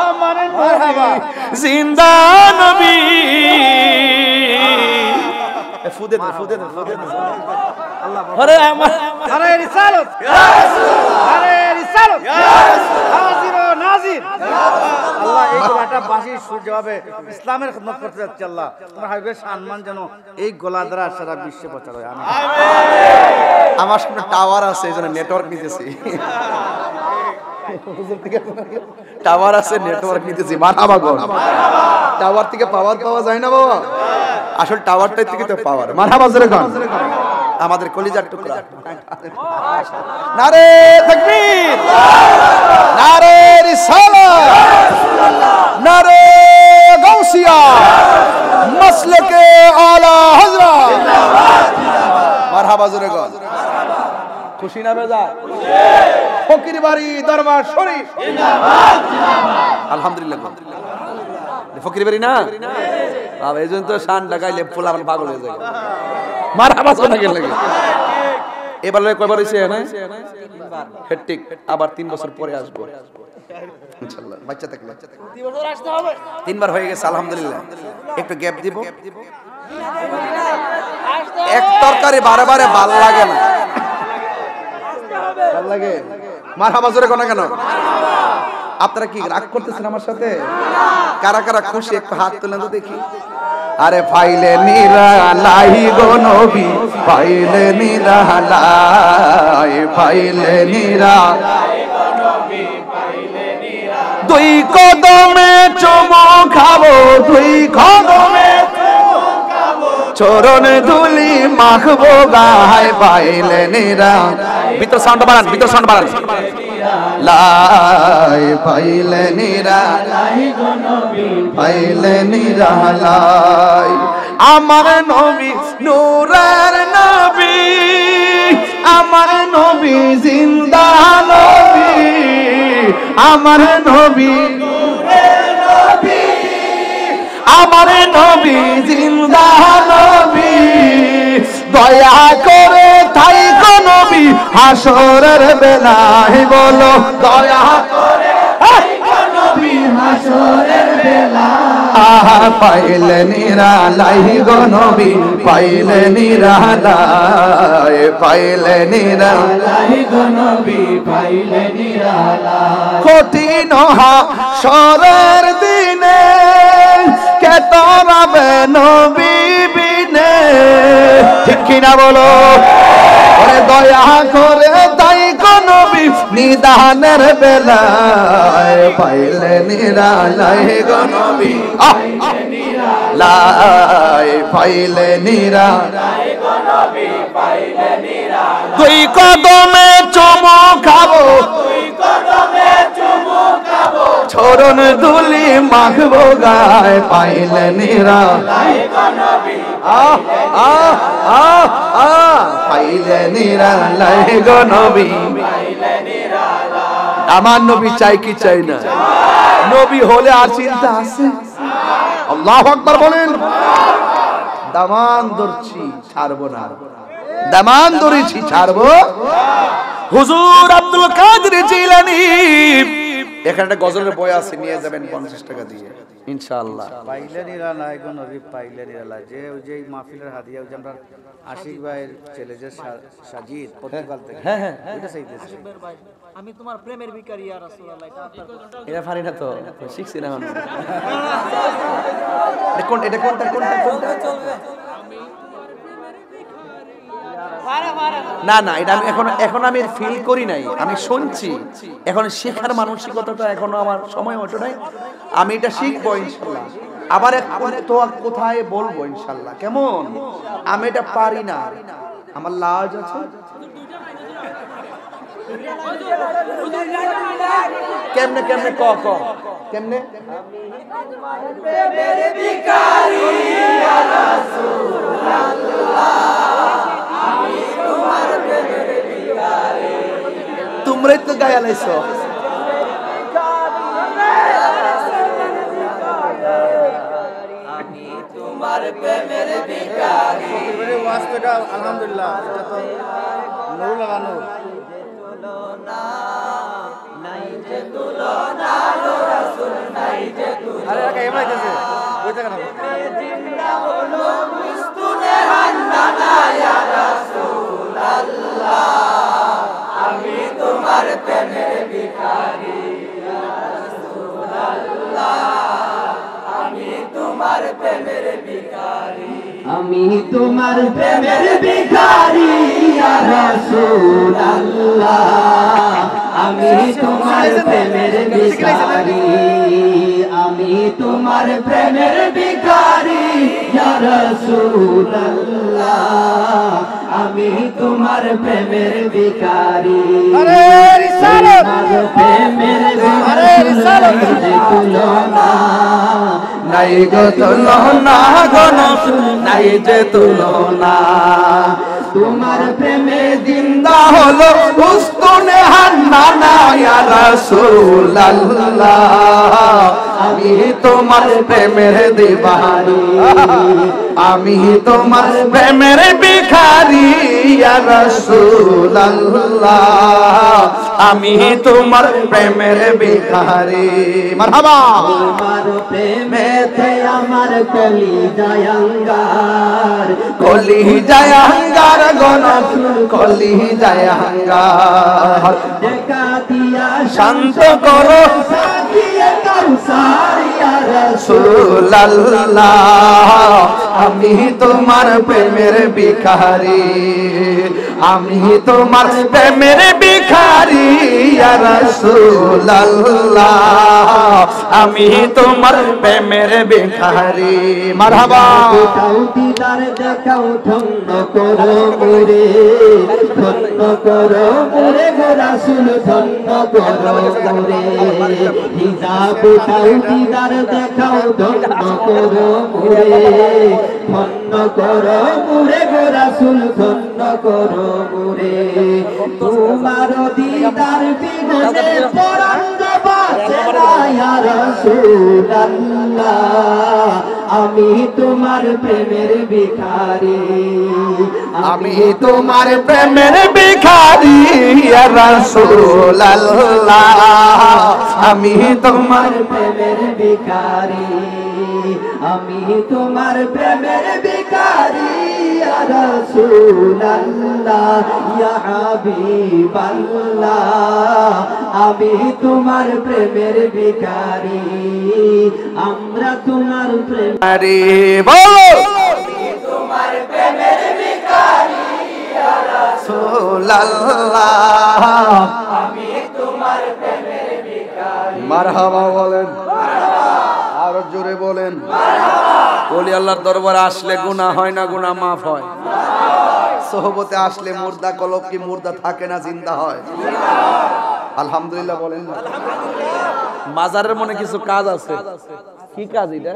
আমার মারহাবা জিন্দা নবী ফুদে আরে আমার আরে রিসালত ইয়া রাসূল আরে রিসালত ইয়া রাসূল হাজির একটা বাঁশি সুর যেভাবে ইসলামের খিদমত করতে যাচ্ছে আল্লাহ, তোমার হাবিবের সম্মান যেন এই গলা দ্বারা সারা বিশ্বে প্রচার হয়। আমিন। আমার সামনে টাওয়ার আছে, এই জন্য নেটওয়ার্ক নিতেছি। টাওয়ার আছে, নেটওয়ার্ক নিতেছি। মারহাবা গো। টাওয়ার থেকে পাওয়ার পাওয়া যায় না বাবা, আসল টাওয়ারটাই থেকে তো পাওয়ার। মারহাবা জোরে গান। আমাদের কলিজার টুকরা। নারে তাকবীর, নারে রিসালাত, নারে গাউসিয়া, মাসলকে আলা হযরত। মারহাবা জোরে গান। খুশি না বেজা? ফকির বাড়ি দরবার শরীফ জিন্দাবাদ জিন্দাবাদ। আলহামদুলিল্লাহ। ফকির বাড়ি না বাবা, এই জন্য তো শান লাগাইলে পোলা পাগল হয়ে যায়। মারহাবা জোরে গেল লাগে। এবার কয়বার হইছে না? হেট্টিক। আবার 3 বছর পরে আসবো ইনশাআল্লাহ। বাচ্চা থাকলে 3 বছর আসতে হবে। 3 বার হয়ে গেছে আলহামদুলিল্লাহ। একটু গ্যাপ দিব। এক তরকারি বারে বারে ভালো লাগে না। ভালো লাগে? মারহাবা জোরে কোন কেন? আপনারা কি রাগ করতেছেন আমার সাথে? কারা কারা খুশি একটু হাত তুলেন তো দেখি। আরে ফাইলে নিরালাই গো নবী, ফাইলে নিরালাই, ফাইলে নিরালাই গো নবী, ফাইলে নিরালাই। দুই কদমে চুমু খাবো, দুই কদমে চুমু খাবো, চরণ ধুলি মাখবো গায়, ফাইলে নিরালাই। ভিতর সাউন্ড বাড়ান, ভিতর সাউন্ড বাড়ান। লাই ফাইলে নিরালাই গো নবী, ফাইলে নিরালাই। আমার নবী নূরের নবী, আমার নবী জিন্দা নবী, আমার নবী নূরের নবী, আমার নবী জিন্দা নবী। দয়া করে থাইকো নবী হাসরের বেলায়, বলো দয়া করে থাইকো নবী হাসরের বেলায়। পাইলে নিরালাই গো নবী, পাইলে নিরালাই, পাইলে নিরালাই গো নবী, পাইলে নিরালাই। কঠিন হাসরের দিনে কে তরাবে নবী বিনে, ঠিক কিনা বলো? ওরে দয়া করে তাই গো নবী নিদানের বেলায়, পাইলে নিরালাই গো নবী, লাই পাইলে নিরালাই গো নবী, পাইলে নিরালাই। দুই কদমে চুমু খাবো, দুই কদমে চুমু খাবো, চরণ ধুলি মাখবো গায়, পাইলে নিরালাই গো নবী, পাইলে নিরালাই গো নবী, পাইলে নিরালাই। আমার নবী চাই কি চাই না? নবী হলে আর চিন্তা আছে? আল্লাহু আকবার বলেন। দামান ধরছি ছাড়বো না, দামান ধরেছি ছাড়বো। হুজুর আব্দুল কাদের জিলানী, এখানে একটা গজলের বই আছে, নিয়ে যাবেন 50 টাকা দিয়ে ইনশাআল্লাহ। পাইলে নিরালাই গো নবী, পাইলে নিরালাই। যে ওই যে মাহফিলের হাদিয়া, ওই যে আমরা আশিক ভাইয়ের ছেলে যে সাজিদ পর্তুগাল থেকে, হ্যাঁ হ্যাঁ, ওইটা চাইতেছে। আমি তোমার প্রেমের ভিখারি ইয়া রাসূলুল্লাহ। এটা পারি না তো, শিখছি না এখন। এটা কোনটা কোনটা কোনটা? না না, এটা আমি এখন আমি ফিল করি নাই, আমি শুনছি। এখন শেখার মানসিকতাটা এখনো আমার সময় ওঠে নাই। আমি এটা শিখবো ইনশাআল্লাহ। আবার তো কোথায় বলবো ইনশাআল্লাহ। কেমন? আমি এটা পারি না, আমার লাজ আছে। কেমনে কেমনে ক ক কেমনে? তোমরাই তো গায়ে লাইছো। আমি তোমার প্রেমের ভিখারি। ওয়াজটা আলহামদুলিল্লাহ, এটা তো নুরুল আলা নূর। নাই যে তুলনা লো রাসূল, নাই যে তুলনা। আরে একা এমন হইতেছে, ওই জায়গা না। জিন্দা হলো মুস্তুনে হান্নানা ইয়া রাসূলুল্লাহ, আমি তোমার প্রেমের ভিখারি ইয়া রাসূলুল্লাহ। প্রেমের ভিখারি আমি তোমার প্রেমের ভিখারি ইয়া রাসূলুল্লাহ আমি তোমার প্রেমের ভিখারি আমি তোমার প্রেমের ভিখারি ইয়া রাসূলুল্লাহ আমি তোমার প্রেমের ভিখারি আরে রিসালাত তোমার প্রেমের আরে রিসালাত তুলনা নাই গো তুলনা গো নসুল নাই যে তুলনা তোমার প্রেমে জিন্দা হলো উস্তুনে হান্নানা ইয়া রাসূলুল্লাহ আমি তোমার প্রেমের দিবানি আমি তোমার প্রেমের ভিখারি ইয়া রাসূলুল্লাহ আমি তোমার প্রেমের ভিখারি মারহাবা তোমার প্রেমেতে আমার কলি জায়াঙ্গার কলি জায়াঙ্গার গনসুল কলি জায়াঙ্গার দেখা দিয়া শান্ত করো সাকিয়ে কাউসার ইয়া রাসূলুল্লাহ আমি তোমার প্রেমের ভিখারি আমি তোমার প্রেমের ভিখারি ইয়া রাসূলুল্লাহ আমি তোমার প্রেমের ভিখারি মারহাবা দেখাও দিদার দেখাও ধন্য করো মোরে ধন্য করো মোরে গো রাসূল ধন্য করো মোরে হিজাব উঠাও দিদার দেখাও ধন্য করো মোরে ধন্য করো মোরে গো রাসূল ধন্য করো মোরে তোমার দিদার বিগনে পরাণ বাঁচে না ইয়া রাসূলুল্লাহ আমি তোমার প্রেমের ভিখারি আমি তোমার প্রেমের ভিখারি ইয়া রাসূলুল্লাহ আমি তোমার প্রেমের ভিখারি আমি তোমার প্রেমের ভিখারি ইয়া রাসূলুল্লাহ ইয়া হাবিবাল্লাহ আমি তোমার প্রেমের ভিখারি আমরা তোমার প্রেম আরে বলো তোমার প্রেমের ভিখারি ইয়া রাসূলুল্লাহ আমি তোমার প্রেমের ভিখারি মারহাবা বলেন, আরো জোরে বলেন। ওলি আল্লাহর দরবারে আসলে গুনাহ হয় না, গুনাহ মাফ হয়। সোহবতে আসলে মুর্দা কলব কি মুর্দা থাকে না, জিন্দা হয়। আলহামদুলিল্লাহ বলেন না। মাজারের মনে কিছু কাজ আছে, কি কাজ এটা?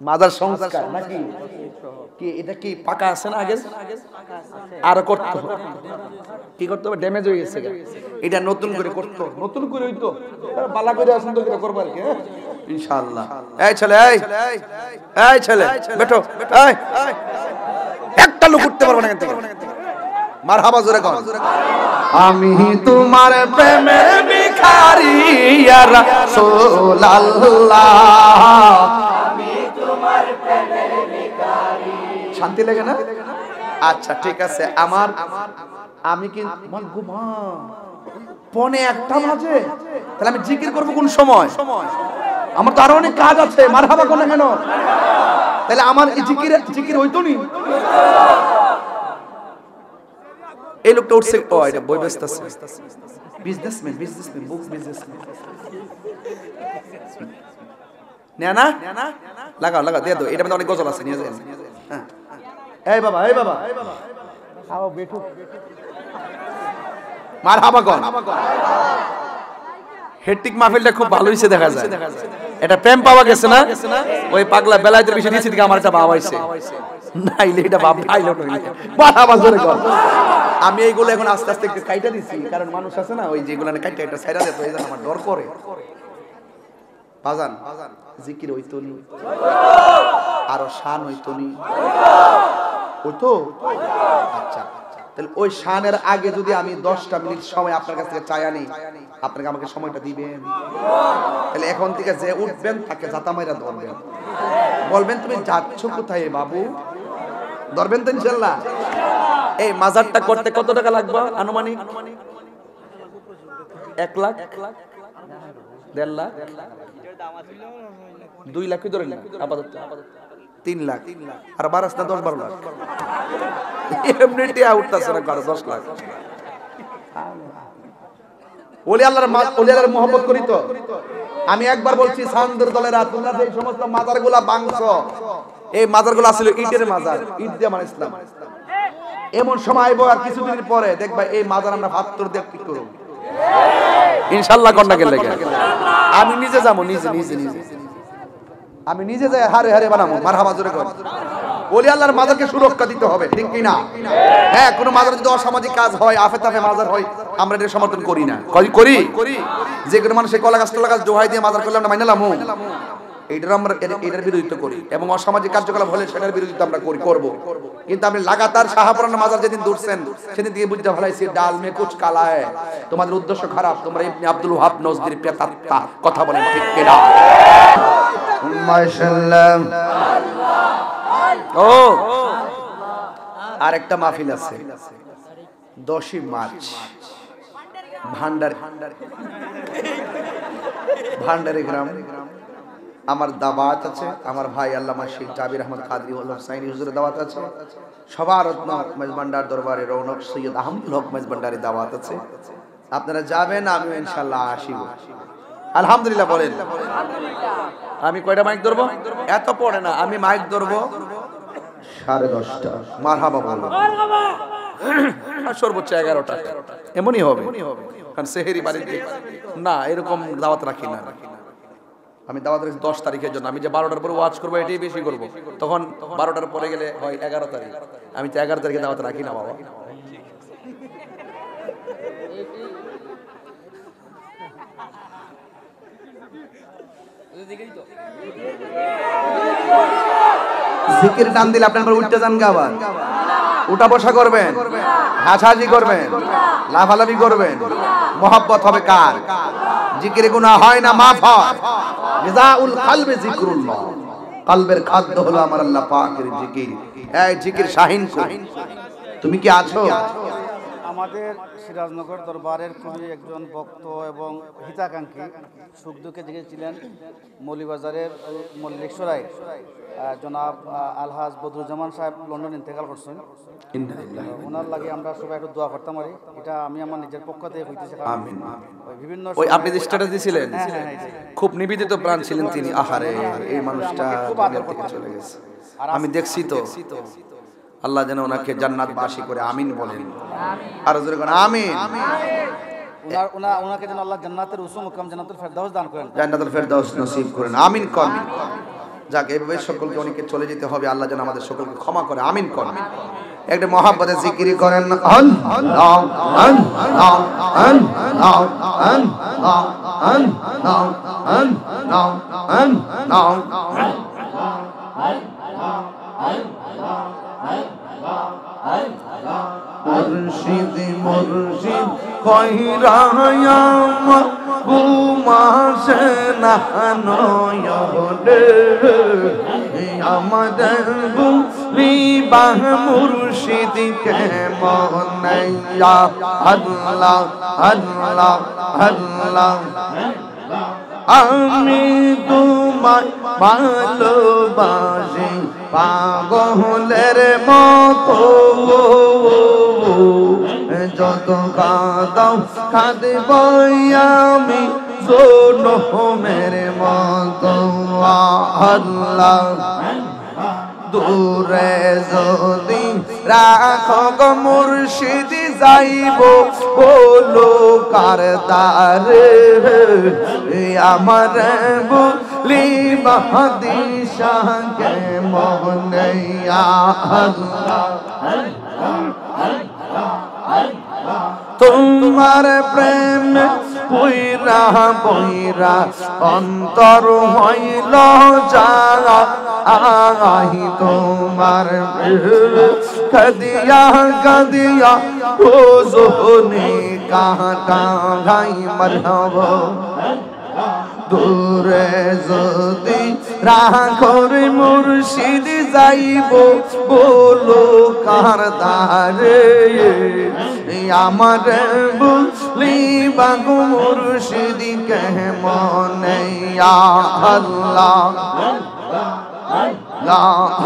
মাজার সংস্কার নাকি কি? এটা কি পাকা আছে না আগে? আর করতে হবে, কি করতে হবে? ড্যামেজ হয়ে গেছে, এটা নতুন করে করতে হবে। নতুন করে হইতো বালা করে সুন্দর করে করব আর কি, ইনশাআল্লাহ। এই ছেলে, এই ছেলে বেটো, এই একটা লোক উঠতে পারবে না এখান থেকে। মারহাবা জোরে কর। আমি তোমার প্রেমের ভিখারি ইয়া রাসূলুল্লাহ শান্তি লাগে না? আচ্ছা ঠিক আছে। আমি কি পনে একটা বাজে, তাহলে আমি জিকির করব কোন সময়? আমার তো আরো অনেক কাজ আছে। মারহাবা কোন কেন? তাহলে আমার এই জিকির হইতো নি। এই লোকটা উঠছে, ও এটা বই ব্যস্ত আছে। বিজনেসম্যান বুক বিজনেসম্যান। না লাগাও দিয়ে দাও, এটা মধ্যে অনেক গজল আছে, নিয়ে যাও। হ্যাঁ এই বাবা আও বেঠু মারহাবা কোন। হেট্টিক মাহফিলটা খুব ভালো হইছে দেখা যায়। এটা প্রেম পাওয়া গেছে না? ওই পাগলা বেলায়েতের বিষয় দিয়েছি দিকে আমার একটা ভাব আইছে, নাইলে এটা ভাব খাইলো নইলে। মারহাবা জোরে কর। আমি এইগুলো এখন আস্তে আস্তে একটু কাইটা দিছি, কারণ মানুষ আছে না ওই যেগুলো কাইটা এটা ছাইরা দেয়, তো এই জন্য আমার ডর করে। বাজান জিকির হইতো নি, আরো শান হইতো নি, হইতো। আচ্ছা তাহলে ওই শানের আগে যদি আমি 10টা মিনিট সময় আপনার কাছ থেকে চাই আনি, আপনাকে আমাকে সময়টা দিবেন? তাহলে এখন থেকে যে উঠবেন তাকে জাতা মাইরা ধরবেন, বলবেন তুমি যাচ্ছ কোথায় বাবু, ধরবেন তো ইনশাআল্লাহ। এই মাজারটা করতে কত টাকা লাগবে আনুমানিক? 1 লাখ 1.5 লাখ 2 লাখ ধরে না আপাতত 3 লাখ আর বারাস না 10-12 লাখ এমনিতে আউটতাছে না 10 লাখ। ওলি আল্লাহর মহব্বত করি তো। আমি একবার বলছি সান্দের দলেরা, তোমরা যে সমস্ত মাজারগুলা ভাঙছো, এই মাজারগুলো আসলে ইটের মাজার, ইট দিয়ে বানাইছিলাম। এমন সময় আইবো আর কিছুদিন পরে দেখবা এই মাজার আমরা পাথর দিয়ে ঠিক করব ইনশাআল্লাহ। কন্যাকে লেগে আমি নিজে যাবো, নিজে আমি নিজে যাই হারে হারে বানাবো। মারহাবা জোরে কর। ওলি আল্লাহর মাজারকে সুরক্ষা দিতে হবে, ঠিক কি না? হ্যাঁ, কোন মাজার যদি অসামাজিক কাজ হয়, আফে তাফে মাজার হয়, আমরা এটা সমর্থন করি না। করি যে কোনো মানুষ কলা গাছ দোহাই দিয়ে মাজার করলে আমরা মাইনালাম, এটার বিরোধিতা করি এবং অসামাজিক কার্যকলাপ হলে সেটার বিরোধিতা আমরা করব। কিন্তু আপনি লাগাতার শাহপুরান মাজার যেদিন দূরছেন সেদিন দিয়ে বুঝতে ফেলাইছি ডাল মে কুছ কালা হয়, তোমাদের উদ্দেশ্য খারাপ, তোমরা ইবনে আব্দুল ওয়াহাব নজদির পেতাত্তা কথা বলেন, ঠিক কি না? মাশাআল্লাহ। ও আরেকটা মাহফিল আছে 10ই মার্চ ভান্ডারি গ্রাম। আমার দাওয়াত আছে, আমার ভাই আল্লামা শেখ জাবির আহমদ কাদরি ওয়াল হুসাইনি হুজুরের দাওয়াত আছে, সবার রত্ন মেজবান্ডার দরবারে রৌনক সৈয়দ আহমদুল হক মেজবান্ডারি দাওয়াত আছে। আপনারা যাবেন, আমি ইনশাআল্লাহ আসিব। আলহামদুলিল্লাহ বলেন। আমি কয়টা মাইক ধরবো? এত পড়ে না, আমি মাইক ধরবো 10:30টা। মারহাবা বলবো, সর্বোচ্চ 11টা, এমনই হবে। কারণ সেহেরি বাড়িতে না এরকম দাওয়াত রাখি না। আমি দাওয়াত রাখি 10 তারিখের জন্য। আমি যে 12টার পরে ওয়াজ করবো এটাই বেশি করবো, তখন 12টার পরে গেলে হয় 11 তারিখ। আমি তো 11 তারিখে দাওয়াত রাখি না বাবা। জিকির টান দিলে আপনার উঠতে যান গা, আবার উঠা বসা করবেন, হাসাহাসি করবেন, লাফালাফি করবেন। মোহাব্বত হবে কার? জিকিরে গুনাহ হয় না, মাফ হয়। নিজাউল কলবে জিকরুল্লাহ, কলবের খাদ্য হলো আমার আল্লাহ পাকের জিকির। এই জিকির শাহিন কো, তুমি কি আছো? আমাদের সিরাজনগর দরবারের খুবই একজন ভক্ত এবং হিতাকাঙ্ক্ষী, সুখ দুঃখে জেগেছিলেন মৌলিবাজারের মল্লিকসরাই জনাব আলহাজ বদরুজ্জামান সাহেব লন্ডন ইন্তেকাল করছেন। ওনার লাগে আমরা সবাই একটু দোয়া করতাম পারি, এটা আমি আমার নিজের পক্ষ থেকে হইতেছে। আমিন। বিভিন্ন ওই আপনি যে স্ট্যাটাস দিয়েছিলেন, খুব নিবেদিত প্রাণ ছিলেন তিনি। আহারে, এই মানুষটা দুনিয়া থেকে চলে গেছে, আমি দেখছি তো। আল্লাহ যেন ওনাকে জান্নাতবাসী করে আমিন বলেন। আর জোরে কোন আমিন। ওনাকে যেন আল্লাহ জান্নাতের উঁচু মুকাম জান্নাতুল ফেরদাউস দান করেন, জান্নাতুল ফেরদাউস নসিব করেন। আমিন কোন। যাক, এইভাবে সকলকে অনেকে চলে যেতে হবে, আল্লাহ যেন আমাদের সকলকে ক্ষমা করে। আমিন কোন। একটা মহব্বতে জিকির করেন। মুর্শিদ মুর্শিদ কইরায়াম ঘুমাসে না নয়নে, আমাদের বুলিবা মুর্শিদ কে মনাইয়া। আল্লাহ আল্লাহ আল্লাহ, আমি তোমায় ভালোবাসি পাগলের মতো, যত কাঁদাও কাঁদব আমি জনমের মতো। আল্লাহ দূরে যদি রাখো গো মুর্শিদ, যাইব বলো কার দ্বারে, আমার বলি বাদিশাকে মনাইয়া। তোমার প্রেম পুইরা বইরা অন্তর হইল যারা, আহি তোমার কদিয়া কদিয়া ওজনে কাটা গাই মারহাবা। দূরে যদি রাখর মুর্শিদ যাইব বলো কার দ্বারে আমার বলি বাগু মুর্শিদ কেমনে আল্লাহ লা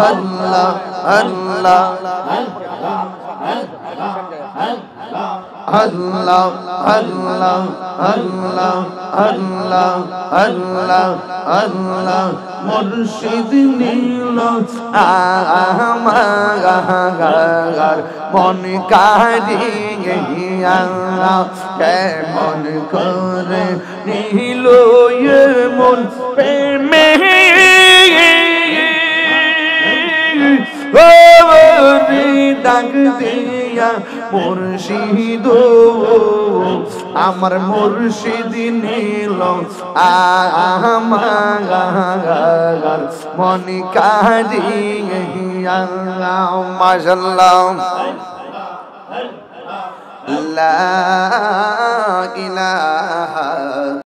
আল্লাহ আল্লাহ আল্লাহ আল্লাহ আল্লাহ আল্লাহ আল্লাহ আল্লাহ মুর্শিদ নীল আমার মন কারিয়া কেমন করে নীল মন প্রেমে ডাক দিয়া মুর্শিদ আমার মুর্শিদ নীল আমার মন কারিয়া মাশাআল্লাহ লা ইলাহা